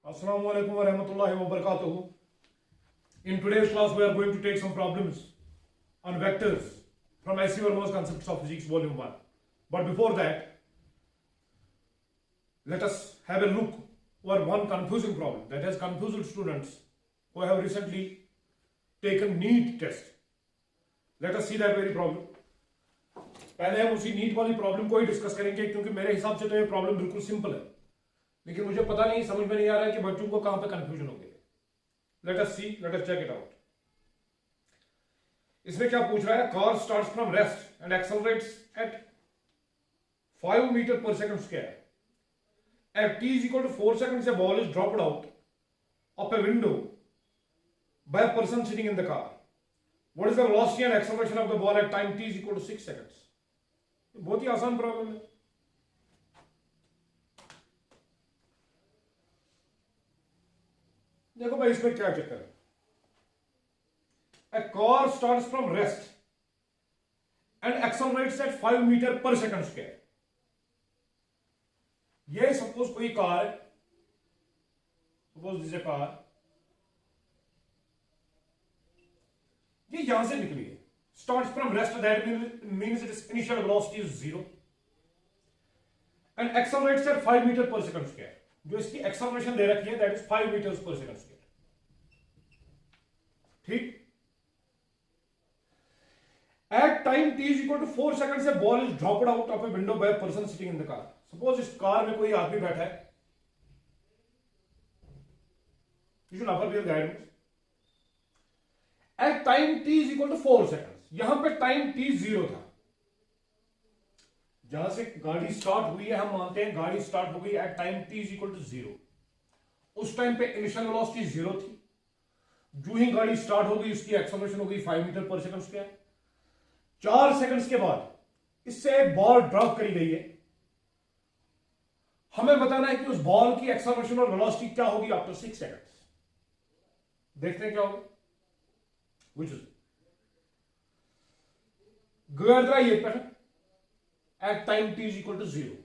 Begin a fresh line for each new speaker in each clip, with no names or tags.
Assalamu alaikum wa rahmatullahi wa barakatuhu. In today's class, we are going to take some problems on vectors from S.C. Verma's Concepts of Physics, Volume 1. But before that, let us have a look over one confusing problem that has confused students who have recently taken NEET test. Let us see that very problem. पहले हम उसी NEET वाली problem को ही discuss करेंगे क्योंकि मेरे हिसाब से तो ये प्रॉब्लम बिल्कुल सिंपल है, लेकिन मुझे पता नहीं, समझ में नहीं आ रहा है कि बच्चों को कहां पे कंफ्यूजन हो गया। Let us see, let us check it out. इसमें क्या पूछ रहा है? Car starts from rest and accelerates at 5 metre पर second square at t is equal to 4 seconds. A ball is dropped out of a window by a person sitting in the car. What is the velocity and acceleration of the ball at time t is equal to 6 seconds? बहुत ही आसान problem है। देखो भाई, इसमें क्या चक्कर है? A car starts from rest and accelerates at 5 meter per second square. ये सपोज कोई कार है, सपोज दिस कार, ये यहां से निकली है। Starts from rest, that means its initial velocity is 0 and accelerates at 5 meter per second square. जो इसकी एक्सेलरेशन दे रखी है दैट इज 5 मीटर्स पर सेकंड स्क्वायर। ठीक। At time t is equal to 4 seconds, a ball is dropped out of a window by a person sitting in the car. Suppose इस car में कोई आदमी बैठा है। You should never be a guidance. At time t is equal to 4 seconds. यहां पे time t 0 था। जहां से गाड़ी स्टार्ट हुई है, हम मानते हैं गाड़ी स्टार्ट हो गई at time t is equal to 0। उस टाइम पे इनिशियल वेलोसिटी 0 थी। जो ही गाड़ी स्टार्ट हो गई उसकी एक्सेलरेशन हो गई 5 मीटर पर सेकंड स्क्वायर। 4 सेकंड्स के बाद इससे एक बॉल ड्रॉप करी गई है। हमें बताना है कि उस बॉल की एक्सेलरेशन और वेलोसिटी क्या होगी आफ्टर 6 सेकंड्स। देखते हैं क्या होगा। Which is गर्द रहा ये पर at time t is equal to 0।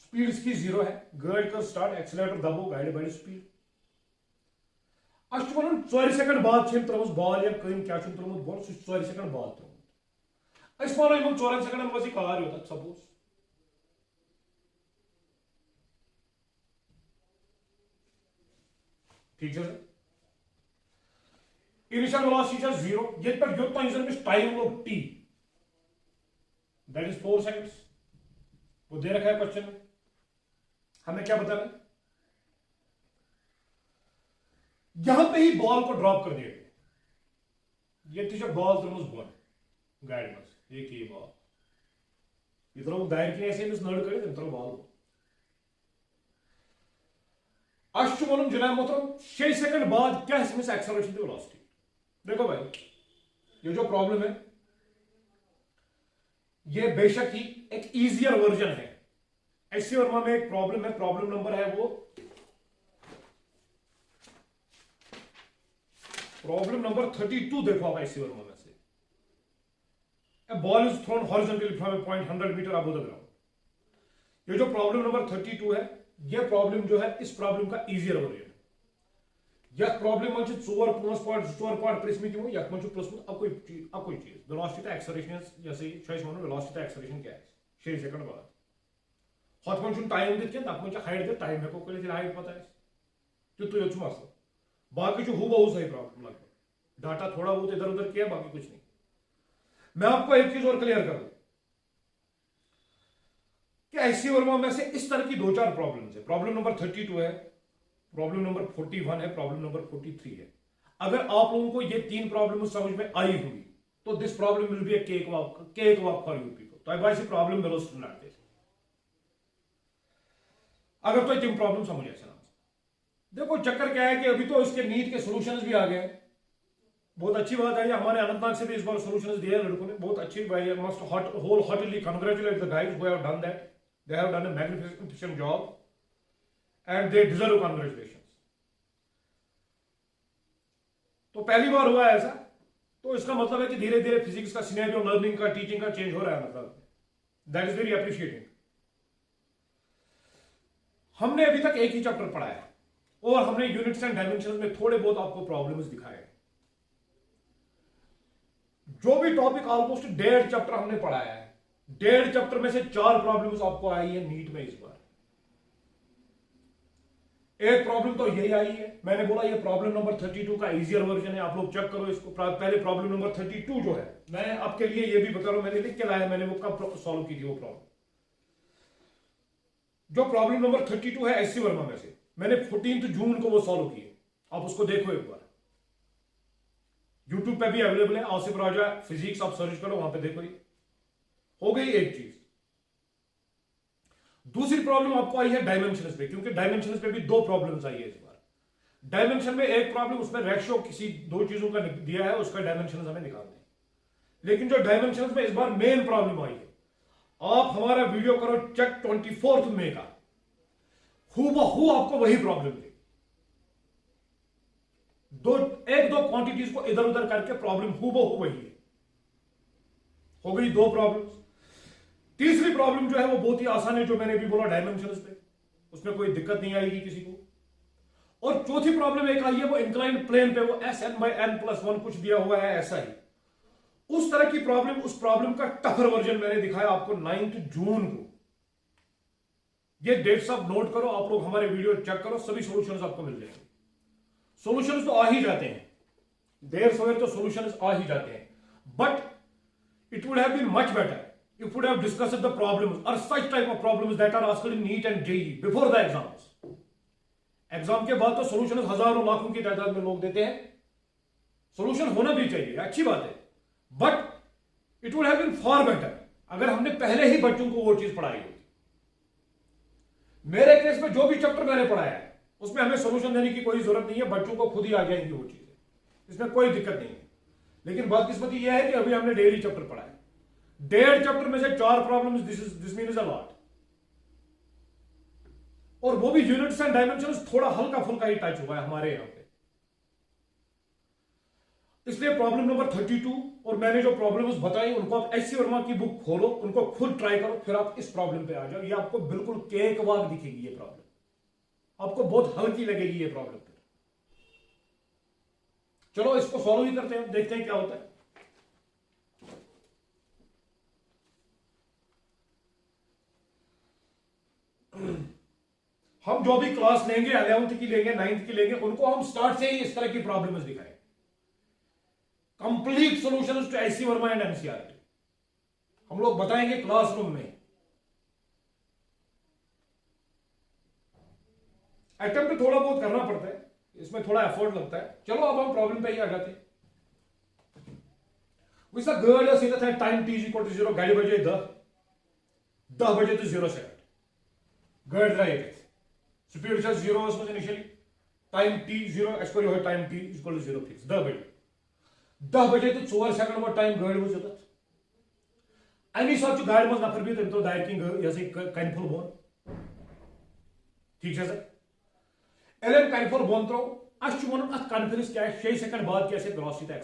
Speed इसकी 0 है। गर्ड का स्टार्ट एक्सेलरेटर दबो गाइड बाय स्पीड। अष्ट वनन 4 सेकंड बाद छम त्रमस बॉल या कहीं क्या छम त्रमस बॉल 4 सेकंड बाद त्रमस। अस मानो यमन 4 सेकंड में कार होता सपोज। ठीक है। इनिशियल वेलोसिटी है 0। ये पर जो टाइम लोग t दैट इज 4 सेकंड्स। वो दे रखा है क्वेश्चन में। हमें क्या बताना है? यहां पे ही बॉल को ड्रॉप कर दिया। ये थी जब बॉल तुम बॉल गाइड मस एक ही बॉल इधर दायर की ऐसे नड़ करे इधर बॉल अश्वनम जुलाई मतलब 6 सेकंड बाद क्या इसमें से एक्सेलरेशन थी वेलोसिटी। देखो भाई, ये जो प्रॉब्लम है ये बेशक ही एक इजियर वर्जन है। एससी वर्मा में एक प्रॉब्लम है, प्रॉब्लम नंबर है वो प्रॉब्लम नंबर 32। देखो आप एससी वर्मा में से a ball is thrown horizontally from a point 100 metre above the ground. ये जो प्रॉब्लम नंबर 32 है, ये प्रॉब्लम जो है इस प्रॉब्लम का इजियर वर्जन है। यह प्रॉब्लम मन 4 पार्ट प्रिस्म तमो यह मन प्रिस्म अब कोई चीज वेलोसिटी तो एक्सेलरेशन जैसे मानो वेलोसिटी तो एक्सेलरेशन क्या है 6 सेकंड बाद हत मन टाइम दित तक मन हाइट दित टाइम हेको कर हाइट पता है तो ये मसला। बाकी जो हूबहू सही प्रॉब्लम लगभग डाटा थोड़ा बहुत इधर उधर किया, बाकी कुछ नहीं। मैं आपको एक चीज और क्लियर कर दूं कि एससी वर्मा में से इस तरह की 2-4 प्रॉब्लम्स है। प्रॉब्लम नंबर 32 है, प्रॉब्लम नंबर 41 है, प्रॉब्लम नंबर 43 है। अगर आप लोगों को ये 3 प्रॉब्लम समझ में आई हुई तो this problem will be a cake walk for you people. तो आई सी प्रॉब्लम बेलो स्टूडेंट अगर तो 3 प्रॉब्लम समझ ऐसा। देखो चक्कर क्या है कि अभी तो इसके नीट के सॉल्यूशंस भी आ गए। बहुत अच्छी बात है, हमारे अनंतनाग से भी इस बार सॉल्यूशंस दिए लड़कों ने। बहुत अच्छी बात है। Must wholeheartedly congratulate the guys who have done that. They have done a magnificent job and they deserve congratulations। तो पहली बार हुआ है ऐसा, तो इसका मतलब है कि धीरे धीरे फिजिक्स का सिनेरियो, लर्निंग का, टीचिंग का चेंज हो रहा है। मतलब दैट इज वेरी अप्रिशिएटिंग। हमने अभी तक एक ही चैप्टर पढ़ा है और हमने यूनिट्स एंड डायमेंशंस में थोड़े बहुत आपको प्रॉब्लम्स दिखाए हैं। जो भी टॉपिक ऑलमोस्ट 1.5 चैप्टर हमने पढ़ाया है, 1.5 चैप्टर में से 4 प्रॉब्लम्स आपको आई है नीट में इस बार। एक प्रॉब्लम तो यही आई है, मैंने बोला ये प्रॉब्लम नंबर 32 का इजियर वर्जन है, आप लोग चेक करो इसको। पहले प्रॉब्लम नंबर 32 जो है, मैं आपके लिए ये भी बता रहा हूं, मैंने लिख के लाया, मैंने वो कब सॉल्व की थी वो प्रॉब्लम। जो प्रॉब्लम नंबर 32 है एससी वर्मा में से, मैंने 14 जून को वो सॉल्व किए, आप उसको देखो एक बार। यूट्यूब पे भी अवेलेबल है, आसिफ राजा फिजिक्स आप सर्च करो, वहां पे देखो। ये हो गई एक चीज। दूसरी प्रॉब्लम आपको आई है डायमेंशंस पे, क्योंकि डायमेंशंस पे भी 2 प्रॉब्लम्स आई है इस बार। डायमेंशन में एक प्रॉब्लम, उसमें रेशियो किसी 2 चीजों का दिया है, उसका डायमेंशन हमें निकालना है। लेकिन जो डायमेंशंस में इस बार मेन प्रॉब्लम आई है, आप हमारा वीडियो करो चेक 24 मई का, हूबहू आपको वही प्रॉब्लम थी। एक दो क्वांटिटीज को इधर उधर करके प्रॉब्लम हूबहू वही है। हो गई 2 प्रॉब्लम्स। तीसरी प्रॉब्लम जो है वो बहुत ही आसान है, जो मैंने भी बोला डायमेंशंस पे, उसमें कोई दिक्कत नहीं आएगी किसी को। और चौथी प्रॉब्लम एक आई है, वो इंक्लाइंड प्लेन पे वो SN/N+1 कुछ दिया हुआ है ऐसा ही, उस तरह की प्रॉब्लम। उस प्रॉब्लम का टफर वर्जन मैंने दिखाया आपको 9 जून को। ये डेट सब नोट करो, आप लोग हमारे वीडियो चेक करो, सभी सॉल्यूशंस आपको मिल जाएंगे। सॉल्यूशंस तो आ ही जाते हैं, देर सवेर तो सॉल्यूशंस आ ही जाते हैं, but it would have been much better if we would have discussed the problems or such type of problems that are asked in NEET and JEE before the exams. Exam के बाद तो solution हजारों लाखों की तादाद में लोग देते हैं, सॉल्यूशन होना भी चाहिए, अच्छी बात है, but it would have been for better अगर हमने पहले ही बच्चों को वो चीज पढ़ाई होती। मेरे केस में जो भी चैप्टर मैंने पढ़ाया है उसमें हमें सॉल्यूशन देने की कोई जरूरत नहीं है, बच्चों को खुद ही आ जाएंगी वो चीजें, इसमें कोई दिक्कत नहीं है। लेकिन बदकिस्मती यह है कि अभी हमने डेली चैप्टर पढ़ा है, 1.5 चैप्टर में से 4 problems, this means a lot. और वो भी यूनिट्स एंड डायमेंशंस थोड़ा हल्का फुल्का ही टच हुआ है हमारे यहां पे। इसलिए प्रॉब्लम नंबर 32 और मैंने जो प्रॉब्लम्स बताई उनको आप एससी वर्मा की बुक खोलो, उनको खुद ट्राई करो, फिर आप इस प्रॉब्लम पे आ जाओ। ये आपको बिल्कुल केक वाक दिखेगी, ये प्रॉब्लम आपको बहुत हल्की लगेगी ये प्रॉब्लम। चलो इसको सॉल्व ही करते हैं, देखते हैं क्या होता है। हम जो भी क्लास लेंगे, 11th की लेंगे, 9th की लेंगे, उनको हम स्टार्ट से ही इस तरह की प्रॉब्लम्स दिखाएं, complete solutions to S C Verma and NCERT हम लोग बताएंगे क्लासरूम में। अटेम्प्ट थोड़ा बहुत करना पड़ता है, इसमें थोड़ा एफर्ट लगता है। चलो अब हम प्रॉब्लम पे ही आ जाते हैं। वैसा गाड़ी सीधा था, टाइम t = 0, गाड़ी बजे 10 बजे तो 0 सेकंड गाड़ी ड्राइव स्पीड से 0 उसमें इनिशियली टाइम t 0 एक्सपायरी हो, टाइम t = 0 फिक्स 10 बजे तो 4 सेकंड वो टाइम गाड़ी वो चलत अमी साथ गाड़ी मज नफर भी तो दायर की ऐसे कनफुल बोन, ठीक है सर। एलएम कनफुल बोन त्रो अस वन अत कॉन्फिडेंस क्या 6 सेकंड बाद कैसे वेलोसिटी तो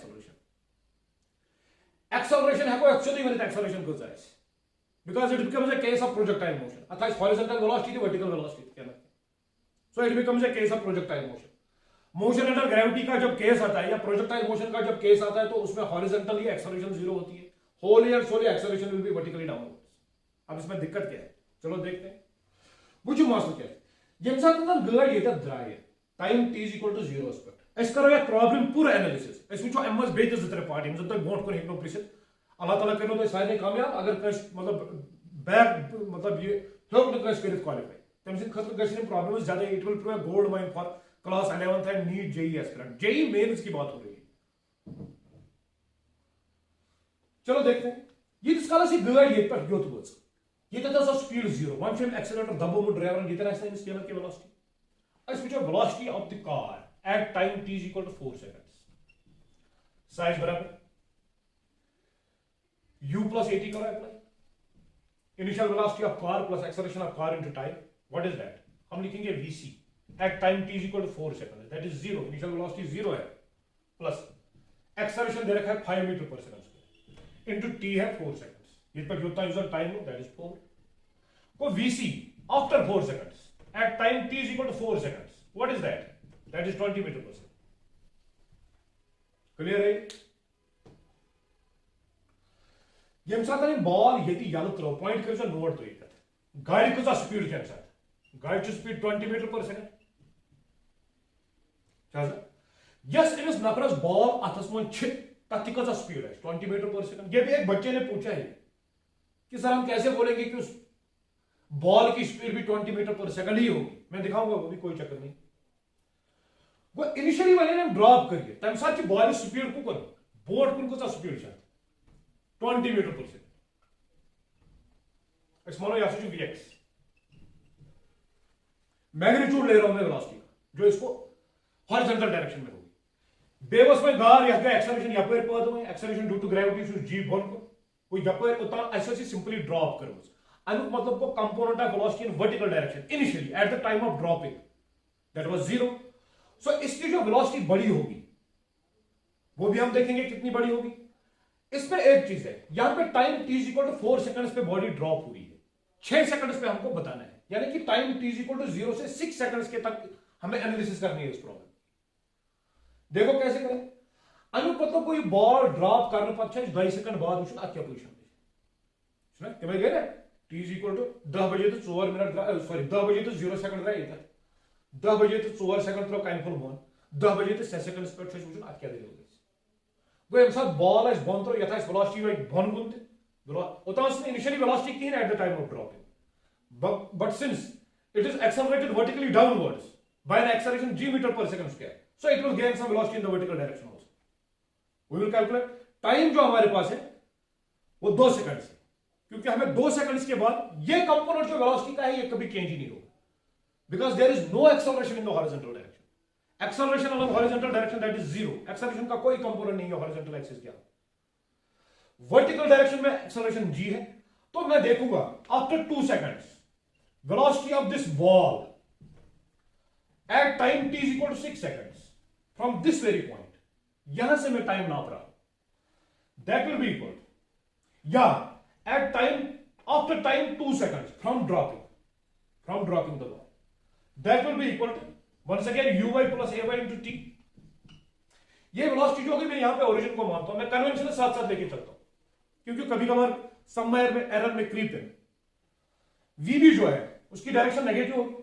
एक्सेलरेशन है को एक्चुअली वन एक्सेलरेशन को जाए because it becomes a case of projectile motion, अर्थात horizontal velocity vertical velocity कहना, so it becomes a case of projectile motion under gravity का जब केस आता है या प्रोजेक्टाइल मोशन का जब केस आता है तो उसमें हॉरिजॉन्टली एक्सेलरेशन 0 होती है, wholly and solely acceleration will be vertically downwards. अब इसमें दिक्कत क्या है, चलो देखते हैं। बुझो मास्टर क्या है, यम साथ गाड़ी ये द्राय टाइम t = 0 पे अस करो ये प्रॉब्लम पूरा एनालिसिस, अस वुचो एम मज बेत जत्र पार्ट यम जत बोट को हेकनो प्रिसित अल्लाह ताला करो तो सारे कामयाब। अगर कस मतलब बैक मतलब ये हेक न कस करित क्वालिफाई तम से खतर गसिन प्रॉब्लम्स ज्यादा, it will prove gold mine for class 11th and NEET JEE aspirant, JEE Mains की बात हो रही है। चलो देखते हैं ये स्कॉलर से गाड़ी ये पर योत वच ये तथा स्पीड 0 वन फिल्म एक्सीलरेटर दबो मु ड्राइवर ये तरह से स्केलर की velocity as which velocity of the car at time t = 4 seconds, साइज बराबर u + at करो अप्लाई, initial velocity of car plus acceleration of car into time, what is that, हम लिखेंगे vc at time t = 4 second, that is 0, initial velocity 0 है plus acceleration दे रखा है 5 metre पर सेकंड इनटू t है 4 सेकंड्स, ये पर कितना यूजर टाइम हो दैट इज 4 को vc after 4 seconds at time t = 4 seconds, what is that that is 20 metre पर सेकंड। क्लियर है? यम साथ बॉल ये यल त्रो पॉइंट कर नोट तुम गाड़ी कचा स्पीड क्या गाड़ी की स्पीड 20 मीटर पर सेकंड। यस अमिस नफरस बॉल अथस मन तथ कचा स्पीड है 20 मीटर पर सेकंड। ये भी एक बच्चे ने पूछा है कि सर हम कैसे बोलेंगे कि उस बॉल की स्पीड भी 20 मीटर पर सेकंड ही होगी। मैं दिखाऊंगा वो भी, कोई चक्कर नहीं। वो इनिशियली वाले ने ड्रॉप करिए तम साथ की बॉल स्पीड को बोट कुन कचा स्पीड 20 मीटर पर सेकंड। मानो यह वीएक्स मैग्नीट्यूड ले रहा हूं मैं वेलोसिटी का, जो इसको हॉरिजॉन्टल डायरेक्शन में होगी। बेबस में गार यह एक्सेलरेशन यपर पद में acceleration due to gravity g बोन को वो यपर उतान ऐसे सिंपली ड्रॉप करो। अमुक मतलब को component of velocity in vertical direction initially at the time of dropping that was 0। सो इसकी जो वेलोसिटी बड़ी होगी वो भी हम देखेंगे कितनी बड़ी होगी। इसमें एक चीज है, यहां पे टाइम t = 4 सेकंड्स पे बॉडी ड्रॉप हुई है, 6 सेकंड्स पे हमको बताना है, यानी कि टाइम t = 0 से 6 सेकंड्स के तक हमें एनालिसिस करनी है इस प्रॉब्लम। देखो कैसे करें। अमुक मतलब कोई बॉल ड्रॉप करने पर 2 सेकंड बाद वो क्या पोजिशन तमें गए ना t = 10 बजे तो 4 मिनट सॉरी 10 बजे तो 0 सेकंड द्राय 10 बजे तो 4 सेकंड त्रो कन फुल बोन 10 बजे तो 6 सेकंड्स पे वो क्या दे गो यम साथ बॉल बन त्रो यथ वेलोसिटी वे बन गुन तोतान इनिशियली वेलोसिटी कहीं at the time of dropping but since it is accelerated vertically downwards by an acceleration g metre पर second square, so it will gain some velocity in the vertical direction also. We will calculate time जो हमारे पास है वो 2 second है, क्योंकि हमें 2 seconds के बाद ये कंपोनेंट जो वेलोसिटी का है ये कभी चेंज ही नहीं होगा, because there is no acceleration in the horizontal direction. Acceleration along horizontal direction that is 0। Acceleration का कोई कंपोनेंट नहीं है हॉरिजॉन्टल एक्सिस के। वर्टिकल डायरेक्शन में एक्सेलरेशन g है, तो मैं देखूंगा after 2 seconds velocity of this ball at time t = 6 seconds from this very point, यहां से मैं टाइम नाप रहा हूं, दैट विल बी इक्वल या at time after time 2 seconds from dropping the ball, that will be equal to once again uy plus ay into t। ये velocity जो होगी मैं यहां पे ओरिजिन को मानता हूं, मैं कन्वेंशन के साथ साथ लेके चलता हूं क्योंकि कभी कभार समवेयर में एरर में क्रीप है। vb जो है उसकी डायरेक्शन नेगेटिव होगी,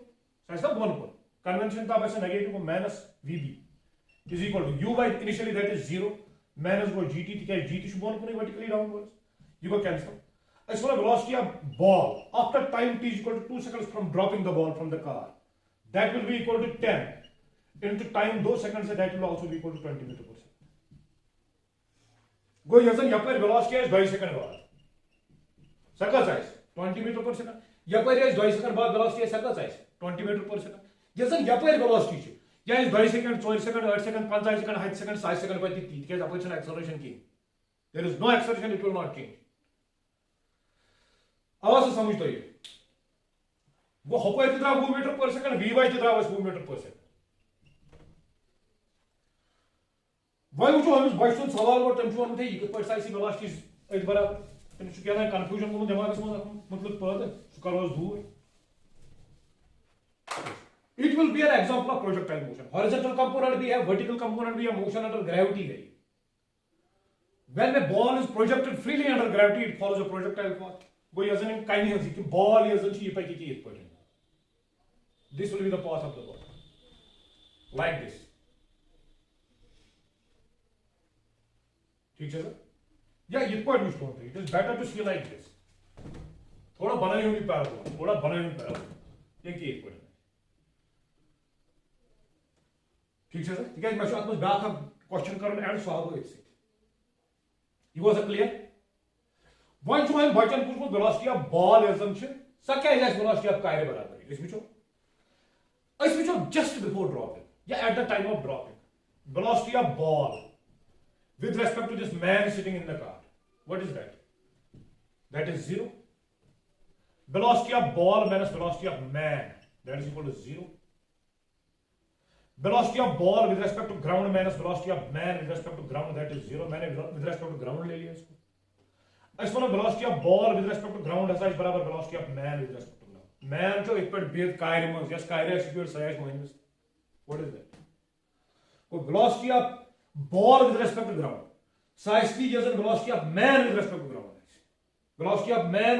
ऐसा बोन पर कन्वेंशन का वैसे नेगेटिव को minus vb is equal to uy initially that is 0 minus वो gt क्या gt शु बोन पर vertically downwards you go cancel. इस वाला velocity of ball after time t = 2 seconds from dropping the ball from the car, that will be equal to 10 into time 2 seconds, that will also be equal to 20 metre पर second. गो यजन यपर velocity है 2 second बाद सकल size 20 metre पर second, यपर है 2 सेकंड बाद वेलोसिटी है सकल साइज 20 मीटर पर सेकंड। यजन यपर वेलोसिटी छै या 2 second 4 second 8 second 5 second 8 second 7 second पर ती के अपन एक्सेलरेशन की there is no acceleration, it will not change. आवाज से समझ तो ये वो हपै 2 मीटर पर सेकंड vy 2 मीटर पर सेकंड। वही वो हम बच सवाल और तम वन थे ये कत साइसी वेलोसिटीज अत बराबर तम क्या कंफ्यूजन गो दिमागस मज मतलब पद सह करो दूर। It will be an example of projectile motion. Horizontal component भी है, वर्टिकल कंपोनेंट भी है, मोशन अंडर ग्रेविटी है। When a ball is projected freely under gravity it follows a projectile path। वो यजन काइनेस कि बॉल यजन छी पे की इस point, this will be the path of the ball like this। ठीक है सर, या ये पॉइंट यूज करते हैं, it is better to see like this, थोड़ा बनाई हुई पैराबोला, थोड़ा बनाई हुई पैराबोला ये की एक पॉइंट। ठीक है सर, ठीक है मैं आपको बैक अब क्वेश्चन करन and solve it. You was clear. One जो हम बचन पूछो वेलोसिटी ऑफ बॉल यजन छ सा क्या है वेलोसिटी ऑफ कार्य बराबर है इस बिचो just before dropping, yeah, at the time of dropping, velocity of ball with respect to this man sitting in the car, what is that? That is 0. Velocity of ball minus velocity of man, that is equal to 0. Velocity of ball with respect to ground minus velocity of man with respect to ground, that is 0. मैंने with respect to ground ले लिया इसको। इस वाला velocity of ball with respect to ground ऐसा इस बराबर velocity of man with respect to man जो एक पर बेद कार्य में यस कार्य एक्सिक्यूट सयास मोहिनस व्हाट इज दैट को velocity of ball with respect to ground. Size P gives velocity of man with respect to ground. Velocity of man,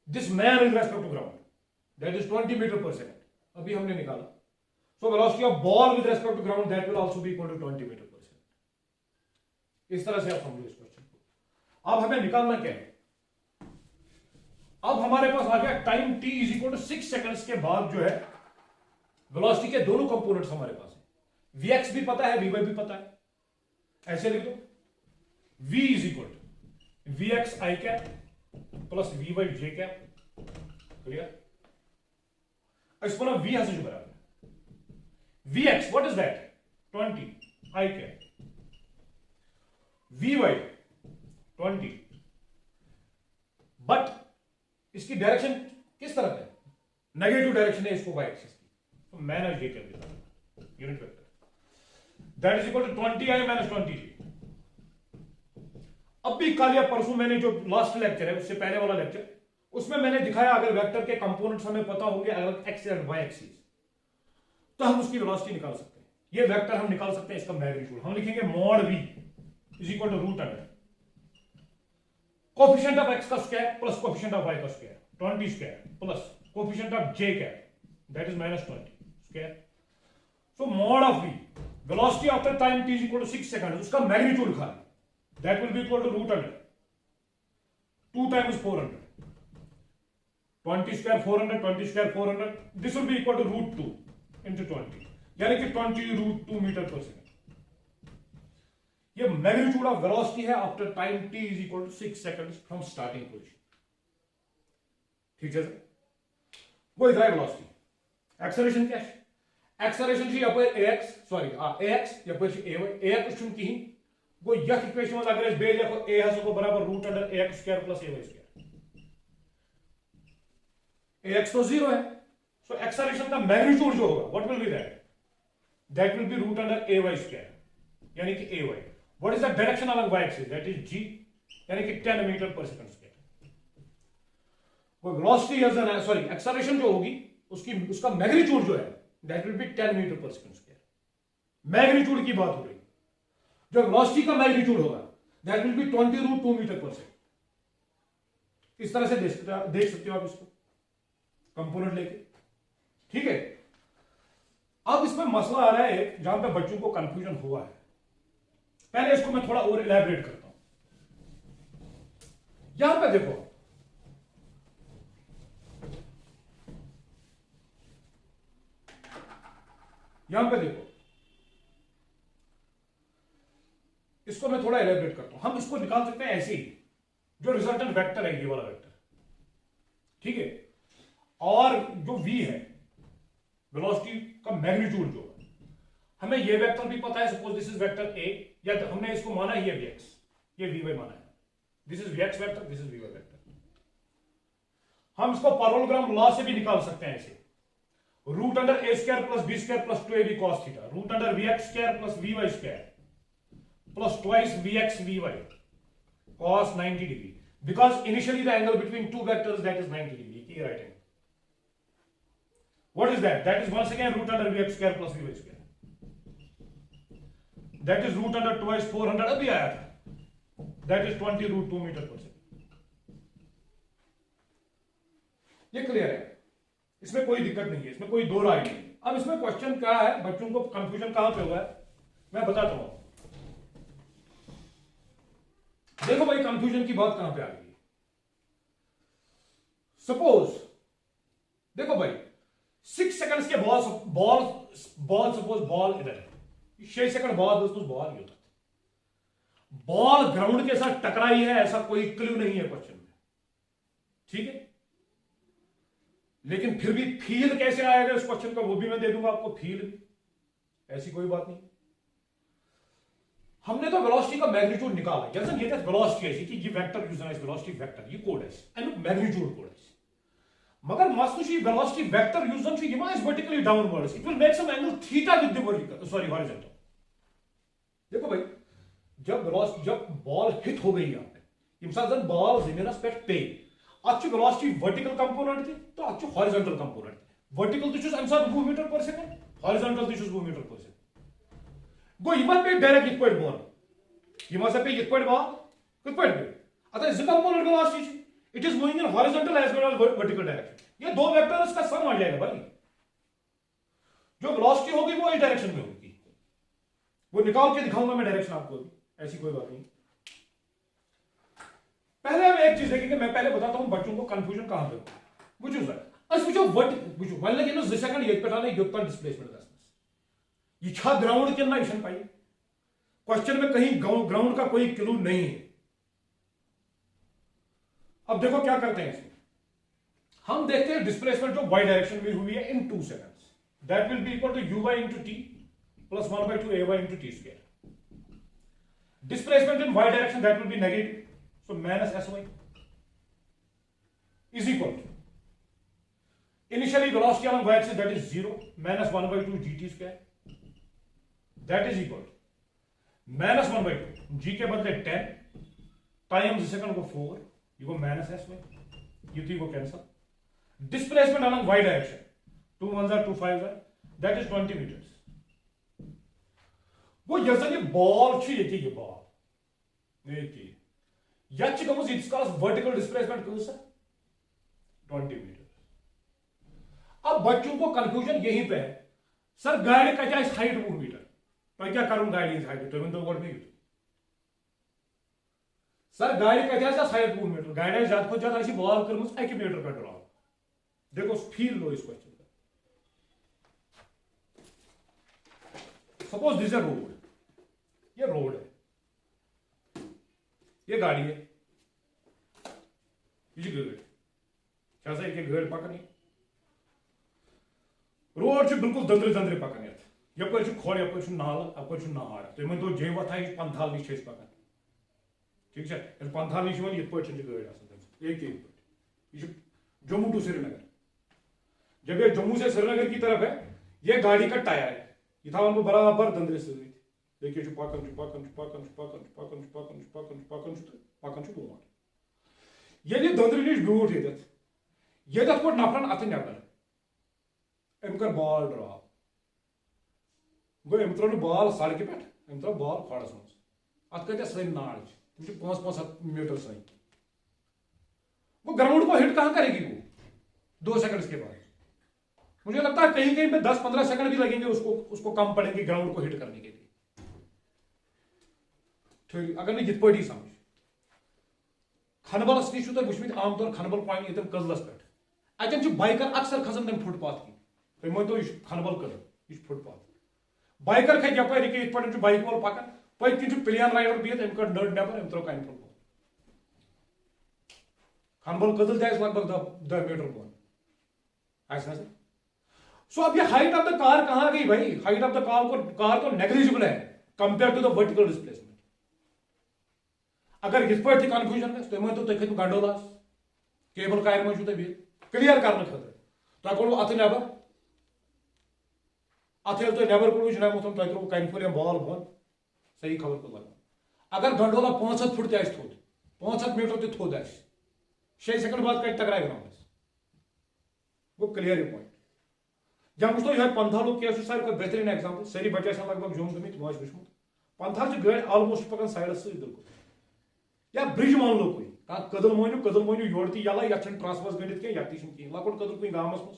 this man with respect to ground. That is 20 meter per second. अभी हमने निकाला. So velocity of ball with respect to ground, that will also be equal to 20 meter per second. इस तरह से आप समझो इस question को. अब हमें निकालना क्या है? अब हमारे पास आ गया time t is equal to 6 seconds के बाद जो है वेलोसिटी के दोनों कंपोनेंट्स हमारे पास है. vx भी पता है, vy भी पता है. ऐसे लिख दो v is equal to vx i cap plus vy j cap. Clear? इसको ना v हंस बराबर vx what is that 20 i cap vy 20 but इसकी डायरेक्शन किस तरफ है? नेगेटिव डायरेक्शन है इसको y एक्सिस की. तो मैंने ये कर दिया unit vector that is equal to 20i minus 20j. अब भी कल या परसों मैंने जो लास्ट लेक्चर है उससे पहले वाला लेक्चर उसमें मैंने दिखाया अगर वेक्टर के कंपोनेंट्स हमें पता होंगे अगर x एंड y एक्सिस तो हम उसकी वेलोसिटी निकाल सकते हैं. ये वेक्टर हम निकाल सकते हैं इसका मैग्नीट्यूड हम लिखेंगे mod v is equal to root under coefficient of x का square plus coefficient of y का square 20 square plus coefficient of j cap that is minus 20 square. So mod of v velocity after time t is equal to 6 second उसका magnitude लिखा है that will be equal to root under 2 times 400 20 square 400 20 square 400 this will be equal to root 2 into 20 यानी कि 20 root 2 metre पर second. ये magnitude of velocity है after time t is equal to 6 seconds from starting position. ठीक है sir. वो इधर है वेलोसिटी. एक्सेलरेशन क्या है? एक्सेलरेशन जी यपर ax sorry ax यपर ay ax कुछ की वो यह इक्वेशन में अगर इस बेज को a है सो बराबर root under ax square plus ay square. ax तो 0 है सो एक्सेलरेशन का मैग्नीट्यूड जो होगा what will be that will be root under ay square यानी कि ay. What is the direction along y axis that is g यानी कि 10 metre पर सेकंड स्क्वायर. वो velocity is an sorry acceleration जो होगी उसका मैग्नीट्यूड जो है दैट विल बी 10 मीटर पर सेकंड स्क्वायर. मैग्नीट्यूड की बात हो रही. जो वेलोसिटी का मैग्नीट्यूड होगा that will be 20 root 2 metre पर सेकंड. इस तरह से देख सकते हो आप इसको कंपोनेंट लेके. ठीक है. अब इसमें मसला आ रहा है जहां पे बच्चों को कंफ्यूजन हुआ है. पहले इसको मैं थोड़ा और इलैबोरेट करता हूं. यहां पे देखो इसको मैं थोड़ा इलैबोरेट करता हूं. हम इसको निकाल सकते हैं ऐसे ही जो रिजल्टेंट वेक्टर है ये वाला वेक्टर. ठीक है. और जो v है वेलोसिटी का मैग्नीट्यूड जो है हमें ये वेक्टर भी पता है. Suppose this is vector a या तो हमने इसको माना ये vx ये vy माना है. This is vx vector this is vy vector. हम इसको पैरेललोग्राम लॉ से भी निकाल सकते हैं ऐसे root under a square plus b square plus 2ab cos theta root under vx square plus vy square plus twice vx vy cos 90 degree because initially the angle between two vectors that is 90 degree. Key writing. What is that? That is once again root under vx square plus vy square. That is root under twice 400 अभी आया था. That is 20 root 2 metre पर second. ये clear है. इसमें कोई दिक्कत नहीं है. इसमें कोई दो राय नहीं. अब इसमें क्वेश्चन क्या है बच्चों को कंफ्यूजन कहां पे हुआ है मैं बताता हूं. देखो भाई कंफ्यूजन की बात कहां पे आ गई. सपोज देखो भाई 6 सेकंड्स के बॉल सपोज बॉल इधर है. 6 सेकंड बाद दोस्तों बॉल ये होता है. बॉल ग्राउंड के साथ टकराई है ऐसा कोई क्लू नहीं है क्वेश्चन में. ठीक है. लेकिन फिर भी फील कैसे आएगा इस क्वेश्चन का वो भी मैं दे दूंगा आपको. फील भी ऐसी कोई बात नहीं. हमने तो वेलोसिटी का मैग्नीट्यूड निकाला. जैसे ये वेलोसिटी ऐसी कि ये वेक्टर यूज है वेलोसिटी वेक्टर ये कोड है एंड मैग्नीट्यूड कोड है. मगर मस्तुशी वेलोसिटी वेक्टर यूज ऑन यमा is vertically downwards it will make some angle theta with the vertical sorry horizontal. देखो भाई जब बॉल हिट हो गई यहां पे यमसा जन बॉल ज़मीनस पे पे अच्छी वेलोसिटी वर्टिकल कंपोनेंट थी तो अच्छी हॉरिजॉन्टल कंपोनेंट. वर्टिकल तो चूज अंसार 2 मीटर पर सेकंड हॉरिजॉन्टल तो चूज 2 मीटर पर सेकंड. गो यह पे डायरेक्ट ये बोन यह पे ये बॉल कत पे अतः जो component velocity it is moving in horizontal as well as vertical direction. ये दो वेक्टर्स का सम आ जाएगा भाई, जो वेलोसिटी होगी वो इस डायरेक्शन में होगी। वो निकाल के दिखाऊंगा मैं डायरेक्शन आपको भी, ऐसी कोई बात नहीं। पहले हम एक चीज देखेंगे, मैं पहले बताता हूं बच्चों को कंफ्यूजन कहां पे होता है। बुझो सर अस वो वट बुझो वन लगे 2 सेकंड ये पे योतान डिस्प्लेसमेंट गसनस ये छा ग्राउंड के ना यह पाई। क्वेश्चन में कहीं ग्राउंड का कोई क्लू नहीं है। अब देखो क्या करते हैं इसमें, हम देखते हैं डिस्प्लेसमेंट जो वाई डायरेक्शन में हुई है in 2 seconds, that will be equal to u y into t plus 1/2 a y into t square. Displacement in y direction that will be negative, so minus sy is equal to initially velocity along y axis that is 0 minus 1/2 gt square that is equal to minus 1/2 g के बदले 10 times second को 4 ये को minus sy ये तो को cancel. Displacement along y direction 2 1s are 2 5s are that is 20 meters। वो जैसा ये बॉल छी ये बॉल ये वर्टिकल डिस्प्लेसमेंट 20 मीटर। अब बच्चों को कंफ्यूजन यहीं पे है, सर गाड़ी का हाइट 2 मीटर तो क्या करूं गाड़ी हाइट तो नहीं सर गाड़ी का हाइट 2 मीटर गाड़ी ज्यादा को ज्यादा बॉल कर 1 मीटर का ड्रॉप। देखो फील लो इस क्वेश्चन का। सपोज दिस रोड, ये रोड है, ये गाड़ी है, ये गाड़ क्या एक गाड़ पकन रोड बिल्कुल दंद्रे दंद्रे पकन यप खोड़ यप नाल अप नाड़ तुम वो जे वथा पंथाल नश पकन ठीक है। पंथाल नश ये गाड़ एक जम्मू टू श्रीनगर, जब ये जम्मू से श्रीनगर की तरफ है ये गाड़ी का टायर है, ये था बराबर दंद्रे सत्य देखिए पकन पकन पकन पकन पकन पकन पकन पकन पकन बोन ये दंद्र नश ब्यूट ये कोट नफरन अथ नबर अम कर बॉल ड्रॉप गो अम त्रो बॉल सड़क पे अम त्रो बॉल खोड़स मज अत कत सन नाड़ तुम 5-5 मीटर सन वो ग्राउंड को हिट कहां करेगी वो 2 सेकंड्स के बाद। मुझे लगता है कहीं कहीं पे 10-15 सेकंड भी लगेंगे उसको कम पड़ेंगे ग्राउंड को हिट करने के लिए। अगर नहीं जित ही समझ खनबलस नश वुचमित आमतौर खनबल पॉइंट ये कदलस पे अतन बाइकर अक्सर खसान तम फुटपाथ की तुम वो यह खनबल कदल यह फुटपाथ बाइकर खत यपर ये बाइक वोल पकान पत किन प्लेन राइडर बिहत अम कड़ नड़ नबर अम त्रो कन फुट खनबल कदल जाए लगभग 10 मीटर बोन ऐसा। सो अब ये हाइट ऑफ द कार कहां गई भाई, हाइट ऑफ द कार तो नेग्लिजिबल है compare to the vertical displacement. अगर इस पे कन्फ्यूजन तो तुम खो गंडोलास केबल कार मज क्लियर कर तुम कड़ो अत नबर अत तुम नबर कड़ो जनाब तुम तुम त्रो कन फुल बॉल बोन सही खबर को लगा। अगर गंडोला 500 फुट थोद 500 मीटर थोद 6 सेकंड बाद कट टकराए ग्राउंडस वो क्लियर पॉइंट। जब वो यह पंथाल केस सारे बेहतरीन एग्जाम्पल सारी बच्चे लगभग जुम गमित वो वुचमुत पंथाल गाड़ी ऑलमोस्ट पकान साइडस सही बिल्कुल या ब्रिज मान लो कोई कदल मोनू योर ती यला ये ट्रांसफर्स गणित क्या यति कहीं लकुट कदल कुछ गामस मज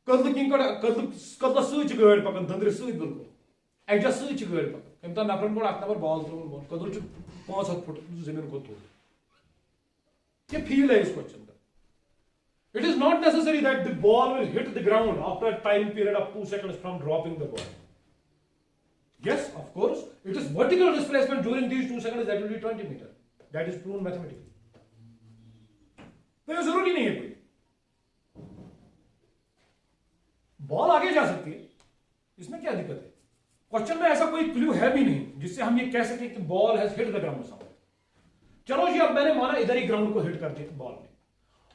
कदल किन कदल सत गाड़ी पकान दंद्र सत बिल्कुल अजा सत गाड़ी पकान अम तक नफरन कोड़ अत नंबर बॉल त्रोन बोन कदल 500 फुट जमीन को थोद ये फील है इस क्वेश्चन का। It is not necessary that the ball will hit the ground after a time period of 2 seconds from dropping the ball. Yes, of course, it is vertical displacement during these 2 seconds that will be 20 meters. That is proven mathematically. तो ये जरूरी नहीं है कोई ball आगे जा सकती है, इसमें क्या दिक्कत है। क्वेश्चन में ऐसा कोई क्लू है भी नहीं जिससे हम ये कह सकें कि ball has hit the ground somewhere. चलो जी अब मैंने माना इधर ही ग्राउंड को हिट कर दिया बॉल ने,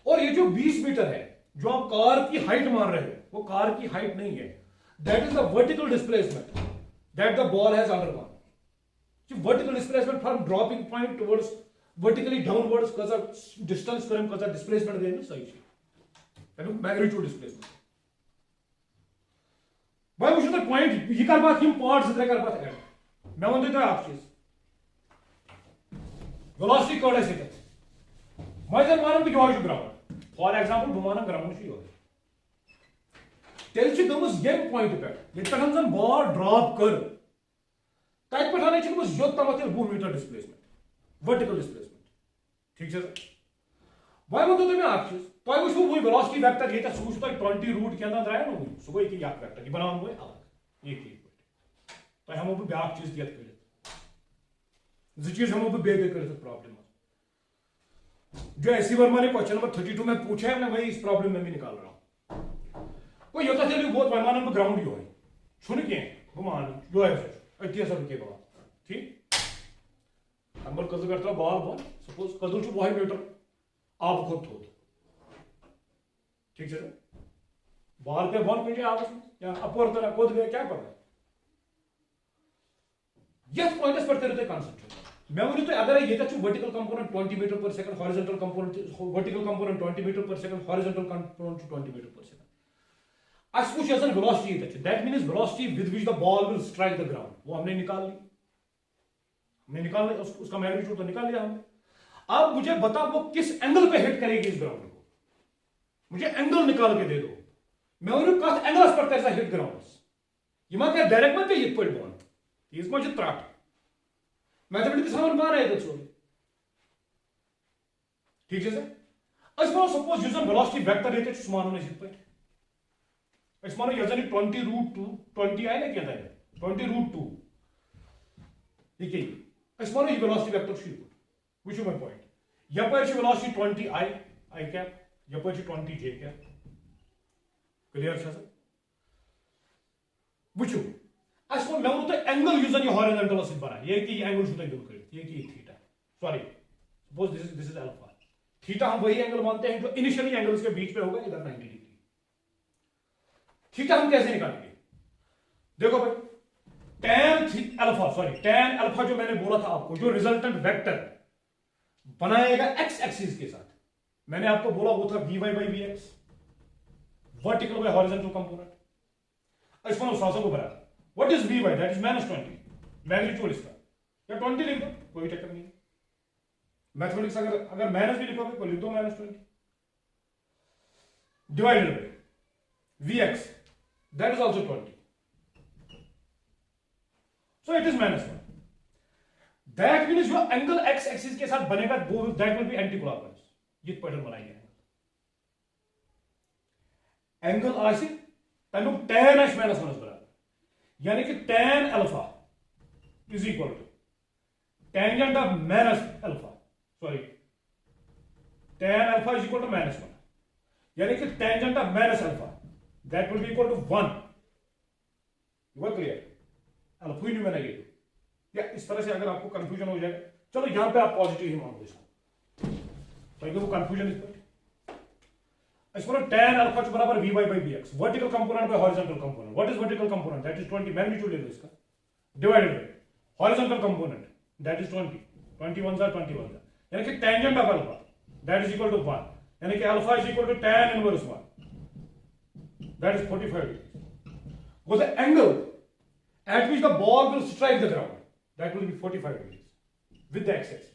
और ये जो 20 मीटर है जो आप कार की हाइट मान रहे हो वो कार की हाइट नहीं है, that is the vertical displacement that the ball has undergone. Vertical displacement from dropping point towards vertically downwards कसा डिस्टेंस करें कसा डिस्प्लेसमेंट देना सही है मैग्नीट्यूड डिस्प्लेसमेंट। भाई वो पॉइंट यह कर बात पार्ट जो कर बात ऐड मैं वन तुम अख चीज वेलोसिटी कड़ मजर वन बह यह ग्राउंड फॉर एग्जाम्पल बह वन ग्राउंड यह तेल गम पॉइंट पे जन बॉल ड्रॉप कर तत पे योतम 20 मीटर डिस्प्लेसमेंट वर्टिकल डिस्प्लेसमेंट ठीक है वह वो तुम अख चीज तुम वो वो वेलोसिटी वेक्टर ये सह वो 20 रूट क्या द्राया ना सह गई कि वेक्टर यह बनान वो अलग ये तुम हमो बह ब्या चीज ये चीज हमो बह कर प्रॉब्लम जो एस वर्मा ने क्वेश्चन नंबर 32 में पूछा है मैं वही इस प्रॉब्लम में भी निकाल रहा हूं वो योता चलिए बहुत वह मान ग्राउंड यो है छुन कह बह मान यो अति हसा रुके बात ठीक हम कदल करता बॉल बन सपोज कदल 1 मीटर आब खो थोद ठीक है बॉल पे बॉल कुछ आबस या अपोर तरह कोद गया क्या पता यस पॉइंट्स पर तेरे कॉन्सेप्ट मैं वो तो अगर ये वर्टिकल कंपोनेंट 20 मीटर पर second horizontal component vertical component 20 metre पर सेकंड हॉरिजॉन्टल कंपोनेंट 20 मीटर पर सेकंड as कुछ ऐसा वेलोसिटी है that means velocity with which the ball will strike the ground वो हमने निकाल ली उसका मैग्नीट्यूड तो निकाल लिया हमने अब मुझे बता वो किस एंगल पे हिट करेगी इस ग्राउंड को मुझे एंगल निकाल के दे दो मैं उन्हें कथ एंगल्स पर कैसा हिट ग्राउंड्स ये मत क्या डायरेक्ट मत ये पॉइंट बॉन ये मुझे त्राट मैथमेटिक्स हम मान रहे थे सॉरी ठीक है सर अस मानो सपोज यूजन वेलोसिटी वेक्टर ये तो मानो नहीं पे अस मानो ये 20 रूट 2 20 आए ना क्या था 20 रूट 2 ठीक है अस मानो ये वेलोसिटी वेक्टर शुरू Which is my point? यपर velocity 20 I cap, यपर 20 j cap. Clear है sir? Which is? as for मैं तो एंगल यूजन ये हॉरिजॉन्टल से बना ये कि एंगल शुद्ध दूर कर ये कि theta sorry suppose this is alpha theta हम वही एंगल मानते हैं जो इनिशियली एंगल्स के बीच पे होगा इधर 90 डिग्री थीटा हम कैसे निकालेंगे देखो भाई tan alpha sorry tan alpha जो मैंने बोला था आपको जो रिजल्टेंट वेक्टर बनाएगा x एक्सिस के साथ मैंने आपको बोला वो था vy by vx vertical bye horizontal component इस पर सासों को बराबर what is vy that is -20 magnitude इसका या 20 लिख दो कोई चक्कर नहीं मैथमेटिक्स अगर माइनस भी लिखोगे तो लिख दो -20 divided by vx that is also 20 so it is -1 that means जो एंगल x एक्सिस के साथ बनेगा वो that will B anti clockwise ये पैटर्न बनाएंगे एंगल आसी तनु tan h माइनस 1 बराबर यानी कि tan alpha is equal to tangent of minus alpha sorry tan alpha is equal to -1 यानी कि tangent of minus alpha that will be equal to 1 you clear alpha ही numerical या इस तरह से अगर आपको कंफ्यूजन हो जाएगा चलो यहां पे आप पॉजिटिव ही मान लो इसको तो वो कंफ्यूजन इस पर tan अल्फा बराबर vy by vx vertical component by horizontal component what is vertical component that is 20 magnitude ले लो इसका divided by horizontal component that is 20 21 are 21 यानी कि tangent of alpha that is equal to 1 यानी कि alpha is equal to tan inverse 1 that is 45 degree वो the angle at which the ball will strike the ground that will be 45 degrees with the x-axis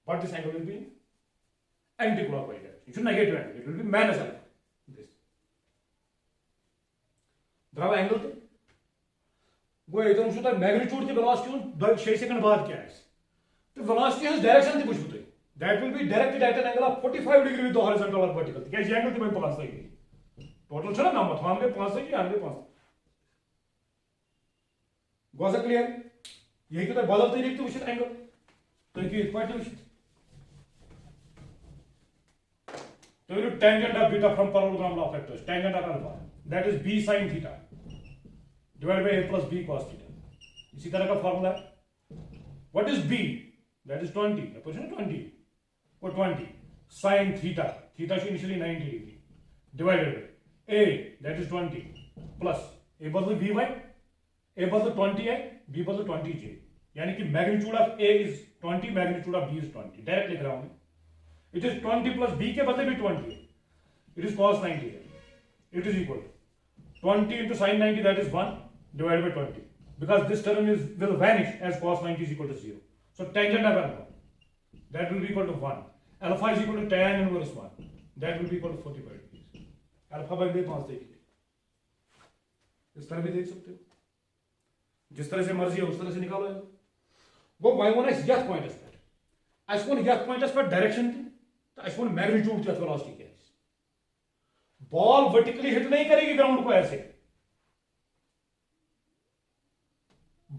but this angle will be anti-clockwise direction it should negative angle it will be minus alpha this द्रव angle थे वो एकदम शुद्ध magnitude थी velocity 6 second बाद क्या है तो वेलोसिटी हज डायरेक्शन थी पूछते that will be directed eight an angle of 45 degree with the horizontal और वर्टिकल क्या ये एंगल थी मैं पास सही टोटल चला ना मत हमने 5 सही हमने 5 गोसा क्लियर यही तो बदलते ही देखते उचित एंगल तो ये इक्वल उचित तो ये tangent of beta from parallelogram law of vectors tangent of alpha that is b sin theta divided by a plus b cos theta इसी तरह का फार्मूला है what is b that is 20 question 20 और 20 sin theta theta is initially 90 degree divided by a that is 20 plus a बदल vy a बदल 20 है b बदल 20 j यानी कि magnitude of a is 20 magnitude of b is 20 direct लिख रहा हूं इट इज 20 प्लस b के बदले भी 20 इट इज cos 90 है it is equal 20 into sin 90, that is 1 divided by 20, because this term will vanish as cos 90 is equal to 0. So tangent of alpha, that will be equal to 1. Alpha is equal to tan inverse 1, that will be equal to 45 degrees. Alpha by 5 देखिए, इस तरह भी देख सकते हो, जिस तरह से मर्जी है उस तरह से निकालो. वो माइनस यथ पॉइंटस पे, अस वो यथ पॉइंटस पे डायरेक्शन थी, तो अस वो मैग्नीट्यूड यथ वेलोसिटी क्या है. बॉल वर्टिकली हिट नहीं करेगी ग्राउंड को ऐसे,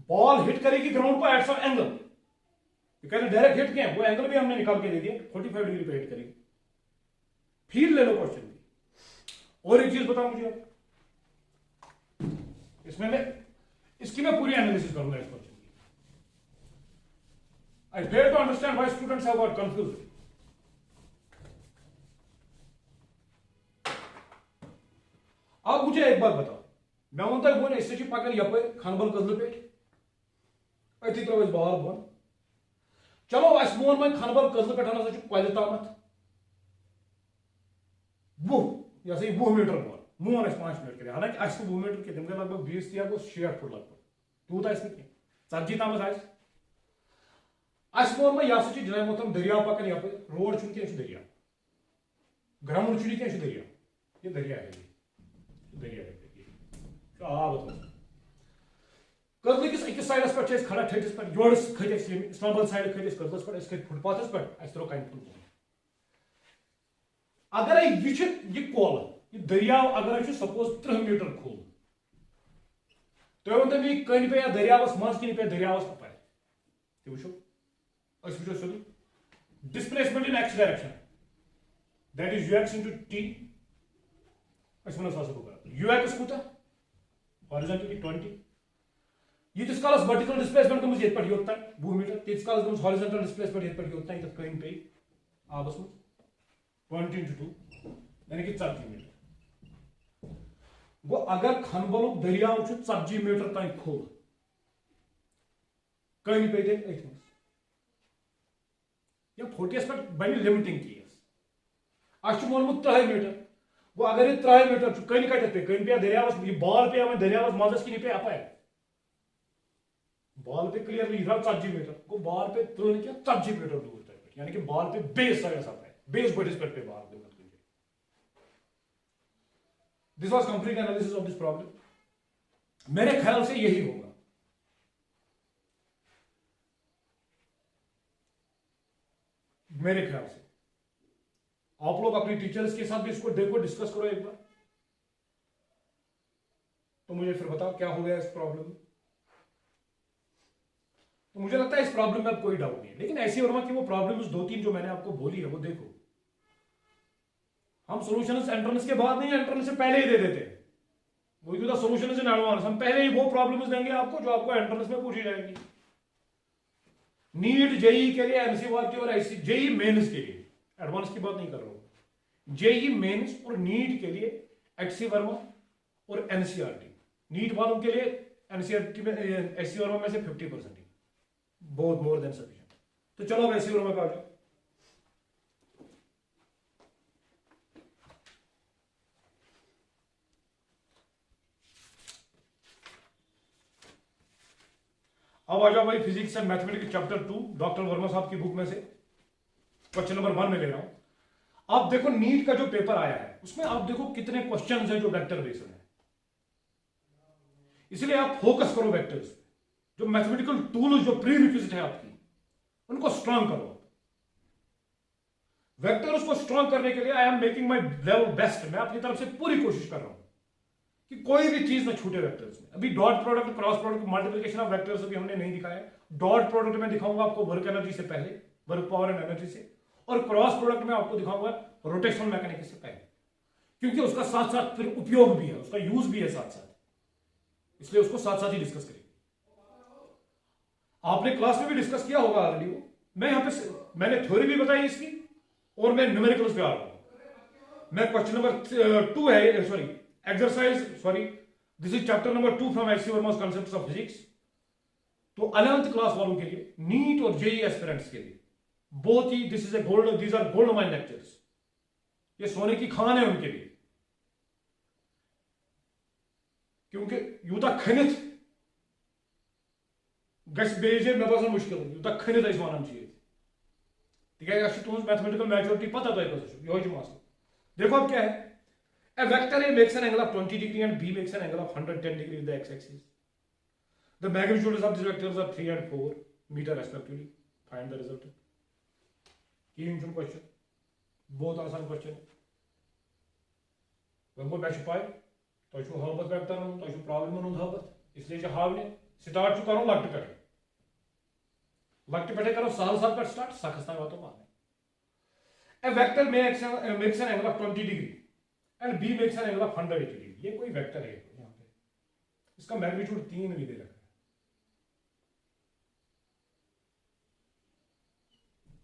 बॉल हिट करेगी ग्राउंड को एट सम एंगल. कहते डायरेक्ट हिट क्या है, वो एंगल भी हमने निकाल के दे दिया, 45 डिग्री पे हिट करेगी. फिर ले लो क्वेश्चन की. और एक चीज बताओ मुझे, इसमें इसकी मैं पूरी एनालिसिस करूंगा इस क्वेश्चन की. I fail to understand why students have got confused. अब मुझे एक बात बताओ, मैं वनता वो इससे पकड़ यप खनबल कदल पे अथी त्रो बॉल बोन. चलो अस मोन वो खनबल कदल पे कल तामत 20 मीटर बॉल मोन 5 मिनट कर. हालांकि अस 20 मीटर के तम लगभग 20 या 60 फुट लगभग तूत ती ताम अस मोन यह जनाब मोहतरम दरिया पकन यप रोड क्या दरिया, ग्राउंड क्या दरिया, ये दरिया है, दरिया आब कदल किस अकिस साइडस पे खड़ा ठटिस पे योर खत इस्लामाबाद साइड खत कदलस पे खत फुटपाथस पे त्रो कन फुल. अगर यह कोल यह दरियाव अगर सपोज 30 मीटर खोल, तुम वन मे कन पे या दरियावस मज कन पे दरियावस अपार तो वो सोद displacement in x direction, that is ux into t. ux कूत हॉरिजॉन्टली 20, यीतिस कालस वर्टिकल डिस्प्लेसमेंट गमज ये पे योत 20 मीटर, तीस कालस गमज हॉरिजॉन्टल डिस्प्लेसमेंट ये पे योत ये कन पे आबस में 20 इंटू 2 यानी कि 40 मीटर. गो अगर खनबल दरियाव 40 मीटर तान खोल कन पे अथ या 40 पे बन लिमिटिंग केस. अस वोनमुत 30 मीटर. गो अगर ये 30 मीटर कन कत पे कन पे दरियावस यह बॉल पे वो दरियावस मजस कि पे अपार, बॉल पे क्लियरली यह 40 मीटर. गो बॉल पे त्रोन क्या 40 मीटर दूर तक, यानी कि बॉल पे बेस साइड अपार, बेस बडिस पे ball. This was complete analysis of this problem. मेरे ख्याल से यही होगा. मेरे ख्याल से आप लोग अपने टीचर्स के साथ भी इसको देखो, डिस्कस करो एक बार, तो मुझे फिर बताओ क्या हो गया इस प्रॉब्लम में. तो मुझे लगता है इस प्रॉब्लम में अब कोई डाउट नहीं है. लेकिन ऐसी वर्मा की वो प्रॉब्लम्स 2-3 जो मैंने आपको बोली है वो देखो, हम सॉल्यूशंस एंट्रेंस के बाद नहीं, एंट्रेंस से पहले ही दे देते हैं. वो जो सॉल्यूशंस इन एडवांस हम पहले ही वो प्रॉब्लम्स देंगे आपको जो आपको एंट्रेंस में पूछी जाएगी. नीट जेई के लिए, एनसीईआरटी और ऐसी जेई मेंस के लिए, एडवांस की बात नहीं कर रहा हूं, जेई मेंस और नीट के लिए एचसी वर्मा और एनसीईआरटी. नीट वालों के लिए एनसीईआरटी में एचसी वर्मा में से 50% बहुत मोर देन सफिशिएंट. तो चलो अब एचसी वर्मा पे आ जाओ. अब आ जाओ भाई physics and mathematics chapter 2 doctor Verma साहब की बुक में से क्वेश्चन नंबर 1 में ले रहा हूं. आप देखो नीट का जो पेपर आया है उसमें आप देखो कितने क्वेश्चंस हैं जो वेक्टर बेस्ड है. इसलिए आप फोकस करो वेक्टर्स पे. जो मैथमेटिकल टूल जो प्री रिक्विजिट है आपकी उनको स्ट्रांग करो. वेक्टर्स को स्ट्रांग करने के लिए I am making my level best. मैं अपनी तरफ से पूरी कोशिश कर रहा हूं कि कोई भी चीज ना छूटे वेक्टर्स में. अभी dot product, cross product, multiplication of vectors अभी हमने नहीं दिखाया. डॉट प्रोडक्ट में दिखाऊंगा आपको वर्क एनर्जी से पहले, वर्क पावर एंड एनर्जी से, और क्रॉस प्रोडक्ट में आपको दिखाऊंगा रोटेशनल मैकेनिक्स से पहले, क्योंकि उसका साथ साथ फिर उपयोग भी है, उसका यूज भी है साथ साथ, इसलिए उसको साथ साथ ही डिस्कस करेंगे. आपने क्लास में भी डिस्कस किया होगा ऑलरेडी वो. मैं यहां पे मैंने थ्योरी भी बताई इसकी और मैं न्यूमेरिकल्स पे आ रहा हूं. मैं क्वेश्चन नंबर 2 है, sorry exercise, sorry this is chapter number 2 from HC Verma's concepts of physics. तो 11th क्लास वालों के लिए, नीट और जेई एस्पिरेंट्स के लिए बोथ ही this is a gold, these are gold mine lectures. ये सोने की खान है उनके लिए. क्योंकि यूता खनित मे बसान मुश्किल यूता खनित वन चीज तिकाज तुज मैथमेटिकल मैच्योरिटी पता तुम कस मसल। देखो अब क्या है, a vector A makes an angle of 20 degree and B makes an angle of 110 degree with the x-axis. The magnitudes of these vectors are 3 and 4 meter respectively. Find the result. Key question. बहुत आसान question. वह मैं पाए तो हावत vector तो problem हावत इसलिए हावने start करो लक्ट पे करो सहल सहल पे स्टार्ट सखस तक वातो पाने। A vector makes an angle of 20 degree and B makes an angle of 180 degree। ये कोई वेक्टर है यहाँ पे, इसका मैग्नीट्यूड 3 भी दे रखा है।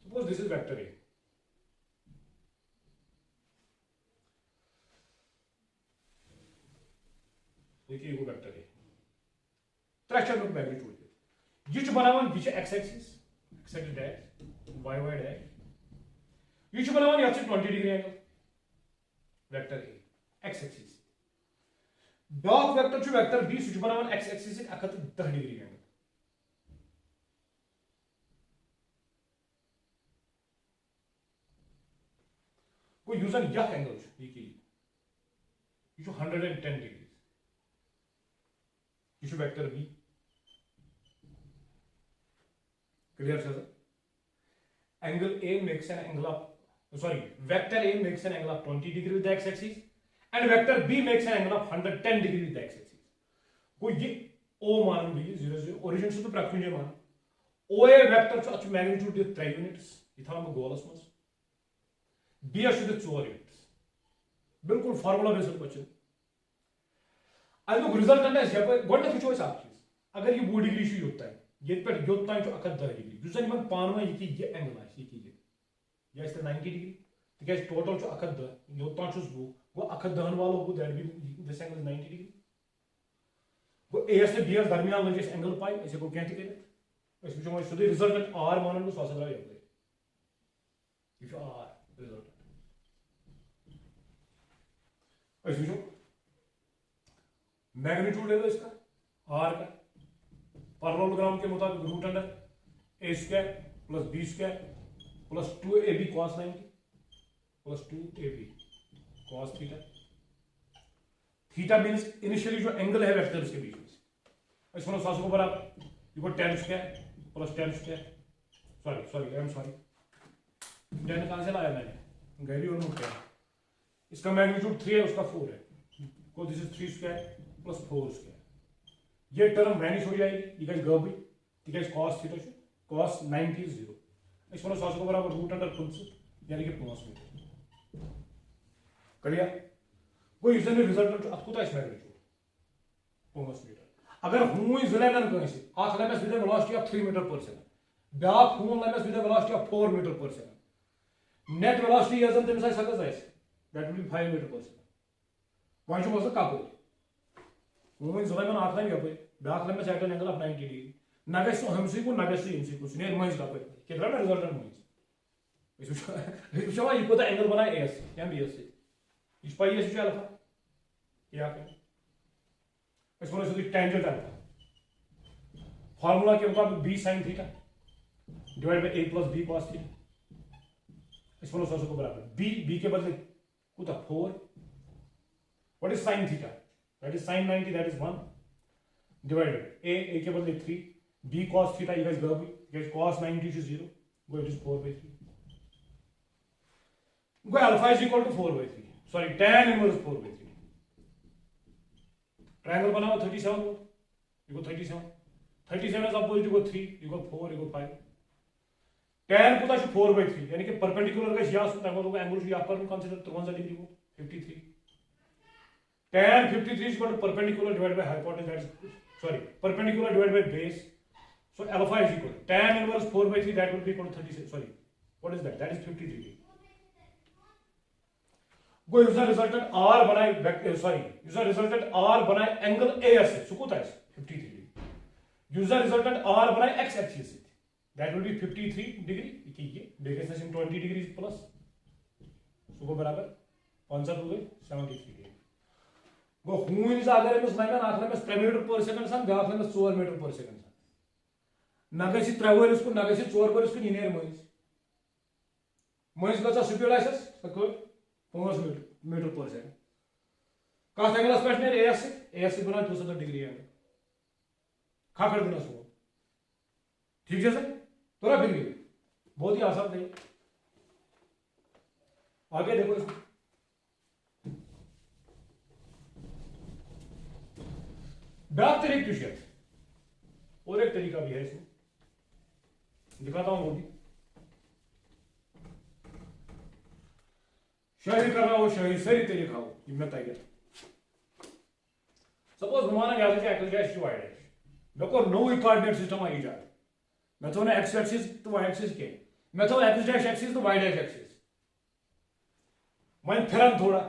Suppose this is vector A। देखिए वो वेक्टर है, त्रेशर में मैग्नीट्यूड ये बनावन ये x axis dash y y dash ये बनावन यहाँ से 20 degree angle vector a x axis ब्लॉक वेक्टर बी सह बनावन एक्स एक्सिस 110 डिग्री एंगल। को यूजन यह एंगल ये 110 डिग्री ये vector b clear sir. Angle a makes an angle of vector a makes an angle of 20 degree with x axis and vector b makes an angle of 110 degree with x axis. को ये ओ मान B 0 0 origin से तो प्रकुंज मान ओ ए vector छ magnitude 3 units ये था goals मस बी 4 यूनिट्स बिल्कुल फार्मूला बेस्ड क्वेश्चन। अमुक रिजल्टेंट गोडन वो चीज अगर ये 2 डिग्री योत्तान ये पे योत्तान 110 डिग्री युस जन पान ये एंगल ये 90 डिग्री तिक टोटल 110 योत्तान वो गो 110 वालो गो that B this angle 90 degree गो ए से बी दरमियान लगे एंगल पाई ऐसे को क्या कर वो सुधे रिजल्टेंट आर मान सो द्राव ये आर रिजल्टेंट मैग्नीट्यूड ले लो इसका आर का पैरेललोग्राम के मुताबिक root under A square plus B square plus 2ab cos 90 plus 2ab cos theta. Theta means initially जो एंगल है वेक्टर्स के बीच में इस को बराबर यू गो tan square plus tan square sorry 10 कहां से लाया मैंने गैरी और नोट किया। इसका मैग्नीट्यूड 3 है उसका 4 है को this is 3 square plus 4 square. ये टर्म वैनिश हो जाएगी ये गाइस गब तिकाज cos थीटा cos 90 is 0 इस पर 7 को बराबर रूट अंडर 5 यानी कि 5 मीटर क्लियर। कोई यूजन रिजल्ट अतकुत मैग्नीट्यूड 5 मीटर। अगर हूं जिलेगन कंस अख लमस विद वेलोसिटी ऑफ 3 मीटर पर सेकंड ब्याक हूं लमस विद वेलोसिटी ऑफ 4 मीटर पर सेकंड नेट वेलोसिटी यजन तमस सकस दैट विल बी 5 मीटर पर सेकंड वन छ मस कप वो जुलैमन आख लम यप ब्याक लमस at an angle of 90 degree न गस हमसी को न गस इनसी को ने मज कप के रन रिजल्टेंट मज इस ये कोता एंगल बना एस या बी एस इस पाई एस अल्फा क्या कर इस पर से टेंजेंट अल्फा फार्मूला के मुताबिक b sin theta divide by a plus b cos theta इस पर से को बराबर b के बदले कोता 4 what is sin theta that is sin 90 that is 1 divided a के बदले 3 b cos theta you guys go cos 90 is 0 go it is 4/3 go alpha is equal to 4/3 sorry tan inverse 4/3 triangle बनाओ 37 you go 37 is opposite you go 3 you go 4 you go 5 tan को 4/3 यानी कि perpendicular का या angle यहाँ पर consider 53 degree को 53 tan 53 is equal to perpendicular divided by hypotenuse that is perpendicular divided by base so alpha is equal to tan inverse 4/3 that will be equal to 36 what is that is 50 degree go user resultant r बनाए user resultant r बनाए angle a से सुकुता है 53 degree user resultant r बनाए x axis से that will be 53 degree ये difference 20 degree plus सुको बराबर 5 हो गए 73 डिग्री गो हून अगर अमिस वन अख लमस 3 मीटर पर सेकंड सान ब्या लमस 4 मीटर पर सेकंड सान न गि 3 वरिस कुन न गि 4 वरिस कुन यह मज कचा स्पीड आस 5 मीटर पर सेकंड कत एंगलस पे एस बना 270 डिग्री एंगल खाखड़ बिना सो ठीक है सर तो फिर बहुत ही आसान नहीं आगे देखो इसमें ब्याक तरीक तो और एक तरीका भी है इसमें दिखाता हूं वो भी शाही करना हो शाही सही तरीका हो मैं तय कर सपोज घुमाना क्या एक्स डैश टू वाई डैश मे को नई कोऑर्डिनेट सिस्टम ईजाद मे थो एक्स एक्सिस तो वाई एक्सिस के मे थो एक्स डैश एक्सिस तो वाई डैश एक्सिस वन फिरन थोड़ा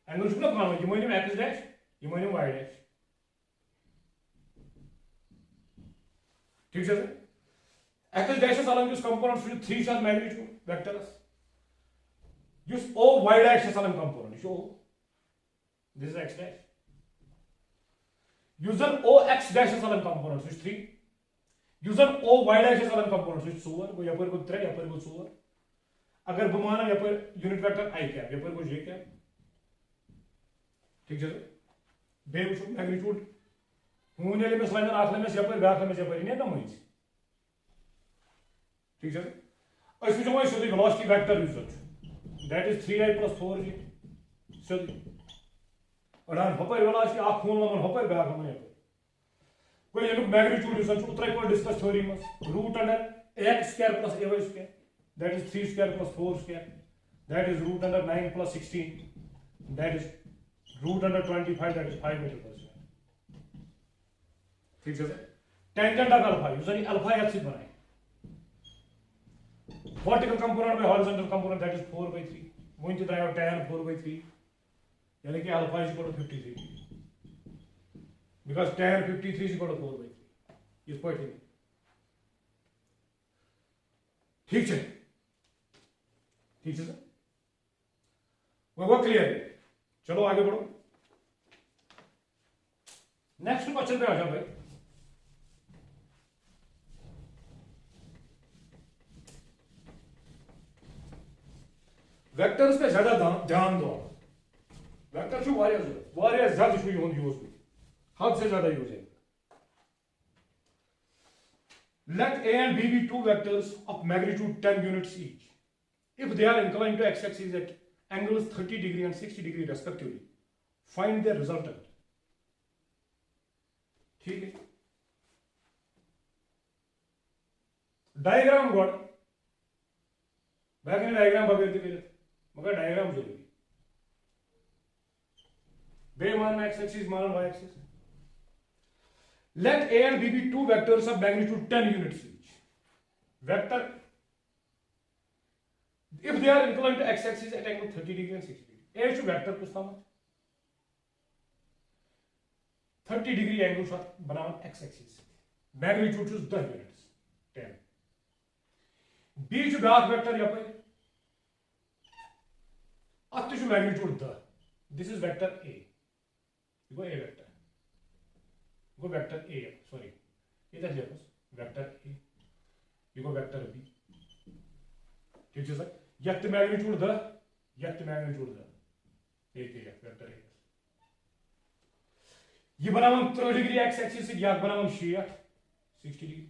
एंगल ना पान ये मनिम एक्स डैश ये मनिम वाई डैश ठीक है एक्स डैश अलग कंपोनेंट 3 शायद मैग्नीट्यूड वेक्टरस ओ वाई डैश अलग कंपोनेंट ओ दिस इज एक्स डैश यूजर ओ एक्स डैश अलग कंपोनेंट 3 यूजर ओ वाई डैश अलग कंपोनेंट 4 गो यपर गो 3 यपर गो 4 अगर बह माना यपर यूनिट वेक्टर आई कैप यपर गो जे कैप ठीक है बे वो मैग्नीट्यूड हून ये लमस वन अख लमस यपर ब्या लमस यपर ने ना मज ठीक है अस वो सोदी वेलोसिटी वेक्टर यूजर दैट इज 3i + 4j सोदी अड़ान हपर वेलोसिटी अख खून लमन हपर ब्या लमन यपर कोई ये मैग्नीट्यूड यूजर उतरे को डिस्कस थ्योरी में root under x square + ay square that is 3 square plus 4 square that is root under 9 plus 16 that is root under 25 that is 5 meter per square ठीक है tangent of alpha usually alpha h से बनाए vertical component by horizontal component that is 4/3 वहीं तो drive tan 4/3 यानी कि alpha is equal to 53 because tan 53 is equal to 4/3 इस point में ठीक है ठीक है सर वो क्लियर है चलो आगे बढ़ो नेक्स्ट क्वेश्चन पे आ जाओ भाई वेक्टर्स पे ज्यादा ध्यान दो वेक्टर छो वारिया ज्यादा छो यूज हद से ज्यादा यूज है let a and b be two vectors of magnitude 10 units each if they are inclined to x-axis at angles 30 degree and 60 degree respectively find their resultant ठीक है डायग्राम गॉड बैक डायग्राम बगैर के मगर diagram जरूरी बे मान x-axis मान y-axis let a and b be two vectors of magnitude 10 units each vector if they are inclined to x-axis at angle 30 degree and 60 degree a जो vector पूछता हूं 30 degree angle साथ बनाओ x-axis magnitude is 10 units 10 b जो back vector या पे अत जो magnitude 10 this is vector a go a vector go vector a sorry इधर देखो वेक्टर a ये गो वेक्टर b ठीक है सर यत मैग्नीट्यूड द यत मैग्नीट्यूड द एक वेक्टर a ये बनावन 30 डिग्री x एक्सिस से याद बनावन 60 डिग्री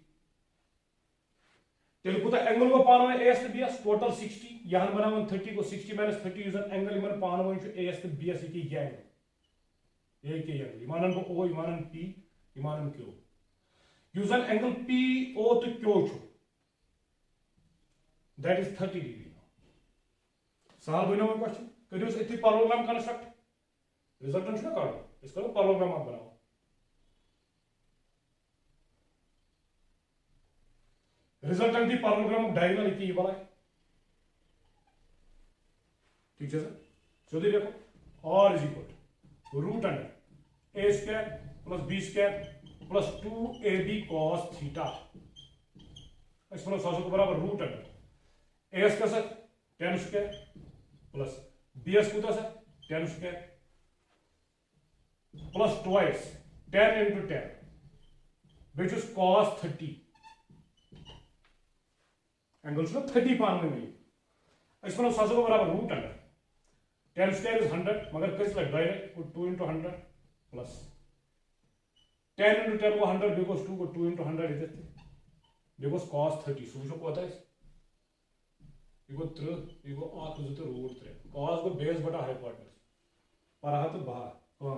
तेल कुता एंगल को पानो है as to bs टोटल 60 यहां बनावन 30 को 60 - 30 यूजर एंगल इमन पानो है as to bs की क्या एंगल एक के एंगल इमानन को o इमानन p इमानन q user angle p o तो q छु दैट इज 30 डिग्री सॉल्व बनो क्वेश्चन करियो इतनी पैरेललोग्राम कंस्ट्रक्ट रिजल्टेंट ना करो इसको पैरेललोग्राम आप बनाओ रिजल्टेंट दी पैरेललोग्राम डायगोनल की वाला है ठीक है सर सो देखो r is equal to under a square plus b square plus 2ab cos theta इसमें सॉल्व को बराबर रूट अंडर a का सर tan स्क्वायर प्लस bs को सर tan square plus twice 10 into 10 बेचुस cos 30 एंगल 30 पान में मिली इस पर सासो को बराबर रूट अंडर 10 स्क्वायर इज 100 मगर किस लग डायरेक्ट 2 into 100 प्लस 10 into 10 को 100 बिकॉज 2 को 2 into 100 इधर बिकॉज cos 30 सो जो कोता है इगो 3 इगो 8 जो तो रूट 3 cos को बेस बटा हाइपोटेनस पर आ तो बाहर हां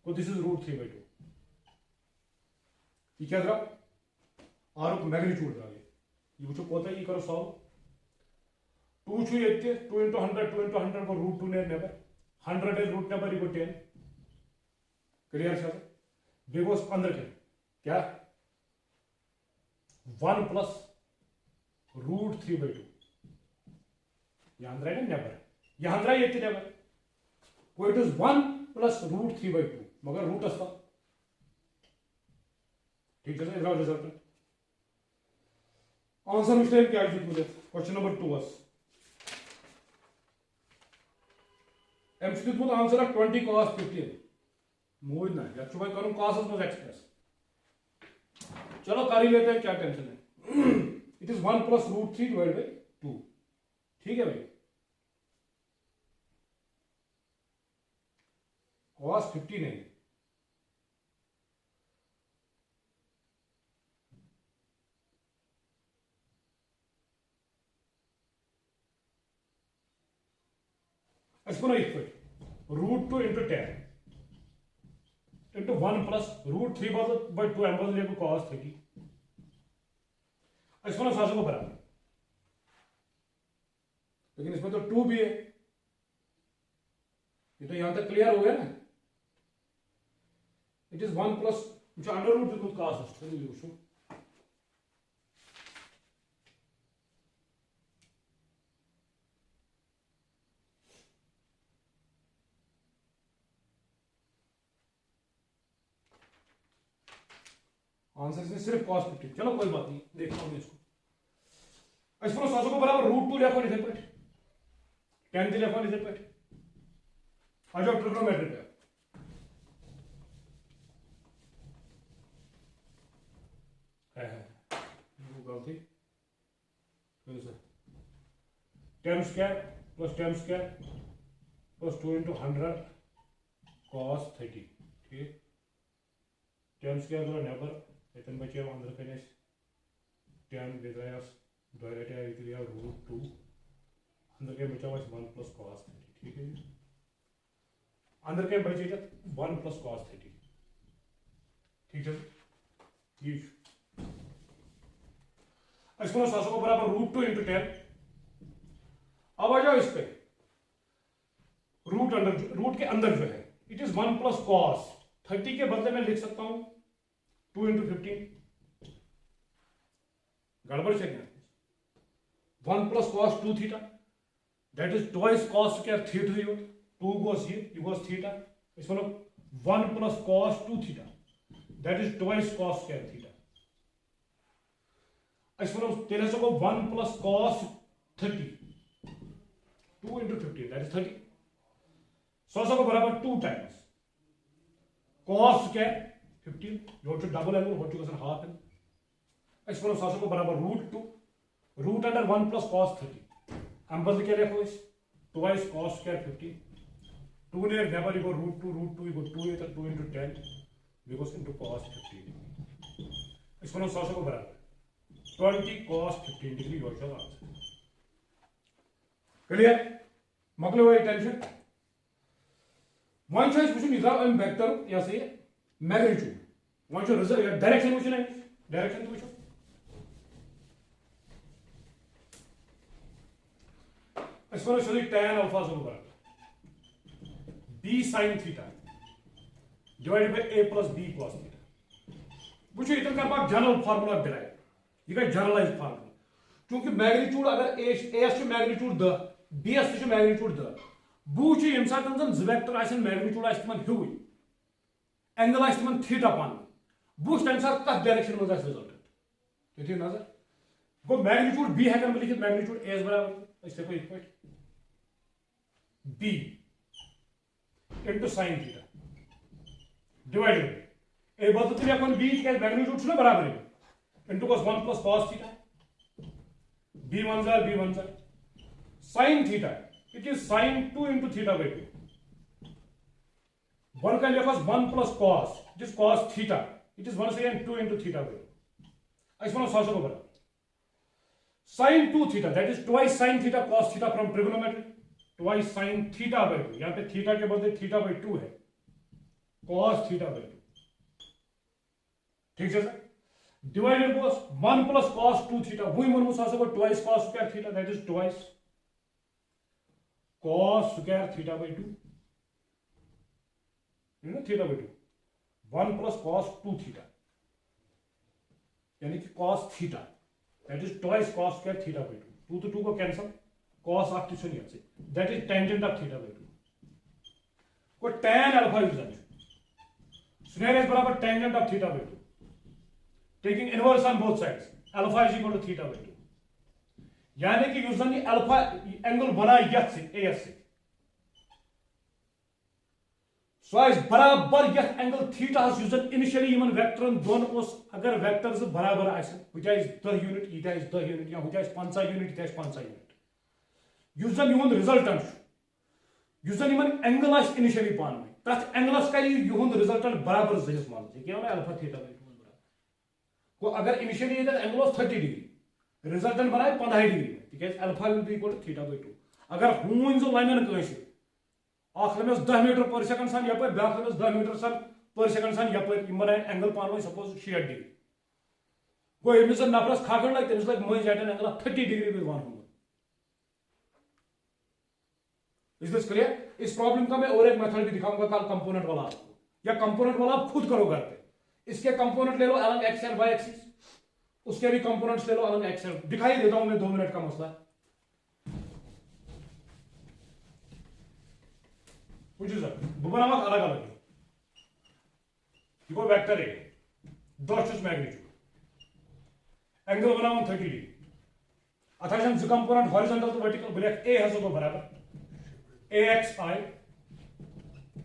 को दिस इज रूट 3/2 ये क्या था आर को मैग्नीट्यूड था ये वो जो कोता है ये करो सॉल्व 2 छु येते 2 into 100 2 into 100 को रूट 2 ने नेबर 100 is रूट नेबर इको 10 क्लियर सर बिकॉज अंदर क्या 1 प्लस रूट 3/2 यहां अंदर है ना नेबर यहां अंदर येते नेबर को इट इज 1 प्लस रूट 3/2 मगर रूट असता ठीक है सर इधर रिजल्ट आंसर मिस्टेक क्या है मुझे क्वेश्चन नंबर 2 was एमसीक्यू में आंसर है 20 cos 15 मूड ना या भाई करूं cos में एक्सप्रेस चलो कर ही लेते हैं क्या टेंशन है it is 1 plus root 3 divide by 2 ठीक है भाई cos 15 है इसको ना इक्वल root 2 into 10 into 1 plus root 3 by 2 एम्बल ले cos 30 इसको ना सासों को बराबर लेकिन इसमें तो 2 भी है ये तो यहां तक क्लियर हो गया ना इट इज 1 प्लस जो अंडर रूट जो cos है आंसर इसमें सिर्फ cos 15 चलो कोई बात नहीं देखता हूं इसको इसको सासों को बराबर रूट 2 लेखो इधर पर 10 लेखो इधर पर आ जाओ ट्रिग्नोमेट्री पे है वो गलती फिर से 10 square plus 10 square plus 2 into 100 cos 30 ठीक 10 स्क्वायर को नेबर इतन बचे अंदर कने 10 बेजायस डायरेक्ट है इतलिया रूट 2 अंदर के बचा हुआ 1 प्लस cos 30 ठीक है अंदर के बचे 1 प्लस cos 30 ठीक है ये इसको सासों को बराबर रूट 2 into 10 अब आ जाओ इस पे रूट के अंदर जो है इट इज 1 प्लस cos 30 के बदले में लिख सकता हूं 2 into 15 गड़बड़ से क्या 1 plus cos 2 theta that is twice cos square theta 2 goes here it goes theta इसमें 1 plus cos 2 theta that is twice cos square theta इसमें तेरे से को 1 plus cos 30 2 into 15 that is 30 सौ को बराबर 2 times cos square 15 जो double angle हो चुका सर हाफ है इसको सासों को बराबर root 2 root under 1 plus cos 30 हम बदल के लिखो इस ट्वाइस cos स्क्वायर 15 2 ने नेबर इको रूट 2 इको 2 है तो 2 into 10 बिकॉज़ इनटू cos 15 इसको सासों को बराबर 20 cos 15 डिग्री हो जाएगा क्लियर मकले हुए टेंशन वन चॉइस कुछ निजाम एम वेक्टर या से मैग्नीट्यूड वहां जो रिजल्ट डायरेक्शन वुचन है डायरेक्शन तो वुचो इसको चलिए tan अल्फा से बराबर b sin theta divided by a plus b cos theta वुचो इतना कर पाक जनरल फार्मूला डिराइव ये का जनरलाइज्ड फार्मूला क्योंकि मैग्नीट्यूड अगर a से मैग्नीट्यूड द b से मैग्नीट्यूड द बूच यम साथन ज वेक्टर आसन मैग्नीट्यूड आस तमन हिउ एंगल आस तमन थीटा पान बूच तम साथ कत डायरेक्शन में आस रिजल्ट ये नजर गो मैग्नीट्यूड b हेकन लिखित मैग्नीट्यूड a बराबर इस देखो equal b into sin theta divided ए बदल तुम हेकन बी तक मैग्नीट्यूड बराबर into cos 1 plus cos theta b 1 जार b 1 जार sin थीटा it is sin 2 into theta by 2 वन का लिखा 1 plus cos it is cos theta it is once again 2 into theta by 2 ऐसे मानो सासों को बराबर sin 2 theta that is twice sin theta cos theta from trigonometry twice sin theta by 2 यहाँ पे theta के बदले theta by 2 है cos theta by 2 ठीक है sir divided cos 1 plus cos 2 theta वही मन मुसासे को twice cos square theta that is twice cos square theta by 2 theta by 2 1 plus cos 2 theta यानी कि cos theta that is twice cos square theta by 2 2 to 2 को cancel cos of तुझे नहीं आते that is tangent of theta by 2 को tan alpha use करते square is बराबर tangent of theta by 2 taking inverse on both sides alpha is equal to theta by 2 यानी कि यूजन alpha angle बना यथ से एस से सो इज बराबर यथ एंगल थीटा यूजन इनिशियली यमन वेक्टरन दोन उस अगर वेक्टर्स बराबर आसे हुजा इज 10 यूनिट इटा इज 10 यूनिट या हुजा इज 5 यूनिट इटा इज 5 यूनिट यूजन युन रिजल्टेंट यूजन यमन एंगल आस इनिशियली पान में तथ एंगलस का युन रिजल्टेंट बराबर जइस मान से क्या अल्फा थीटा बराबर को अगर इनिशियली इधर एंगल 30 डिग्री रिजल्टेंट बनाए 15 डिग्री में तिकेज alpha will be equal to theta by 2 अगर हूं जो लाइन कइस अख लमस 10 मीटर पर सेकंड सान यपर ब्याक लमस 10 मीटर सान पर सेकंड सान यपर इ बनाए एंगल पानवे सपोज 60 डिग्री गो एमिस नफरस खागन लाइक तमिस लाइक मज at an angle of 30 degree with 1 is this clear इस प्रॉब्लम का मैं और एक मेथड भी दिखाऊंगा कल कंपोनेंट वाला आपको या कंपोनेंट वाला आप खुद करो घर पे इसके कंपोनेंट ले लो अलग एक्स एंड वाई एक्सिस उसके भी कंपोनेंट्स ले लो अलग एक्सेल दिखाई देता हूं मैं 2 मिनट का मसला कुछ सर बनावा अलग अलग देखो वेक्टर है 10 मैग्नीट्यूड एंगल बनावा 30 डिग्री अथा हम जो component horizontal to vertical break ए हसो को बराबर axi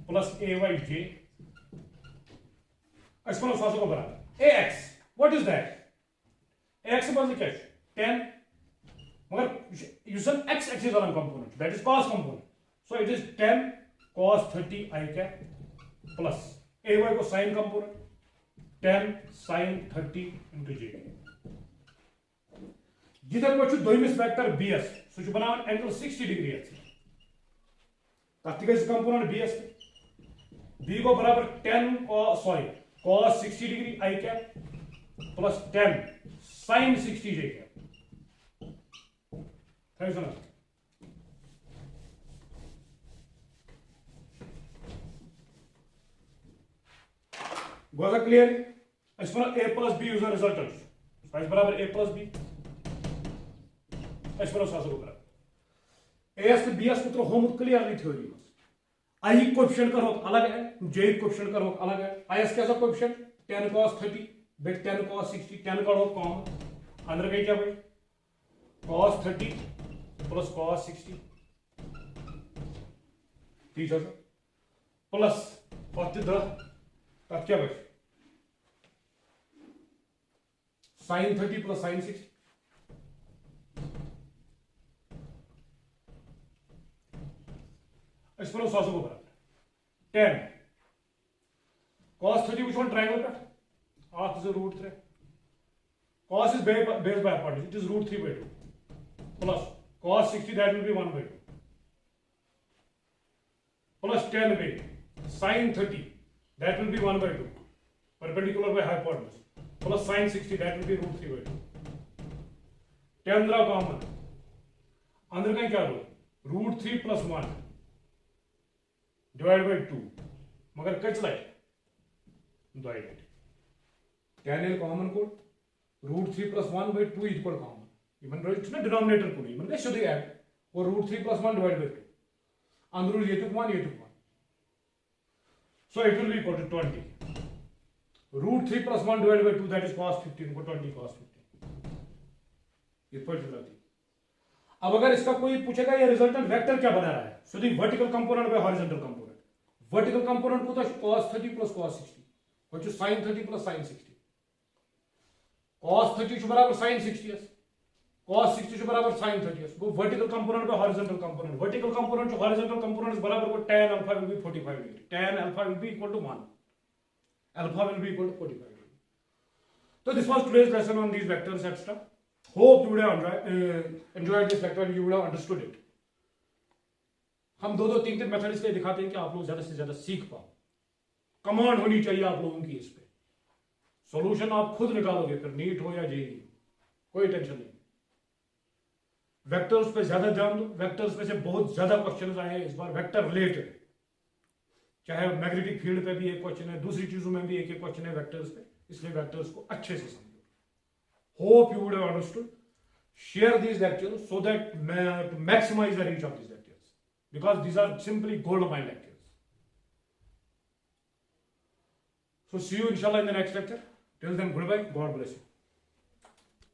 प्लस ayj एक्सपोनेंट हसो को बराबर ax what is that x बदल क्या 10 मगर यूजन x एक्सिस वाला component that is cos component so it is 10 cos 30 i cap plus ay को sin component 10 sin 30 into j जिधर को दोइमिस वेक्टर bs सो बनावन एंगल 60 डिग्री है तत्काल कंपोनेंट bs b को बराबर 10 cos 60 degree i cap plus 10 sin 60 j cap thanks ना गोगा clear exponent a plus b यूजर रिजल्टेंट साइज बराबर a plus b एक्सपोनेंट सासो बराबर as to bs को होम क्लियरली थ्योरी में i कोएफिशिएंट करो अलग है j कोएफिशिएंट करो अलग है is कैसा कोएफिशिएंट 10 cos 30 बेट 10 cos 60 10 करो कॉमन अंदर गई क्या भाई cos 30 प्लस cos 60 ठीक है प्लस 10 तब क्या भाई sin 30 प्लस sin 60 एक्सपोनेंट सासो को बराबर 10 cos 30 which one triangle cut half is root 3 cos is base by hypotenuse it is root 3 by 2 plus cos 60 that will be 1 by 2 plus 10 by sin 30 that will be 1 by 2 perpendicular by hypotenuse plus sin 60 that will be root 3 by 2 10 draw common अंदर का क्या रो root 3 plus 1 divided by 2 मगर कच light divided 10 is common code root 3 plus 1 by 2 is equal common even though it's not denominator code even they should add or root 3 plus 1 divided by 2 अंदर ये तो 1 so it will be equal to 20 root 3 plus 1 divided by 2 that is cos 15 को 20 cos 15 equal to 30 अब अगर इसका कोई पूछेगा ये रिजल्टेंट वेक्टर क्या बना रहा है so the vertical component by horizontal component vertical component कोता cos 30 plus cos 60 वो sin 30 plus sin 60 cos 30 बराबर sin 60 cos 60 बराबर sin 30 वो वर्टिकल कंपोनेंट पे हॉरिजॉन्टल कंपोनेंट वर्टिकल कंपोनेंट जो हॉरिजॉन्टल कंपोनेंट बराबर को tan alpha will be 45 degree tan alpha will be equal to 1 alpha will be equal to 45 degree. So this was today's lesson on these vectors etc. Hope you would have enjoyed this lecture and you would have understood it. हम दो तीन method इसलिए दिखाते हैं कि आप लोग ज्यादा से ज्यादा सीख पाओ. कमांड होनी चाहिए आप लोगों की इस पे. सॉल्यूशन आप खुद निकालोगे फिर नीट हो या जेई कोई टेंशन नहीं. वेक्टर्स पे ज्यादा ध्यान दो. वेक्टर्स में से बहुत ज्यादा क्वेश्चन आए हैं इस बार वेक्टर रिलेटेड. चाहे मैग्नेटिक फील्ड पे भी एक क्वेश्चन है दूसरी चीजों में भी एक क्वेश्चन है वेक्टर्स पे. इसलिए वेक्टर्स को अच्छे से समझो. Hope you would have understood. Share these lectures so that to maximize the reach of these lectures, because these are simply gold-mine lectures. So see you inshallah in the next lecture. Till then, goodbye. God bless you.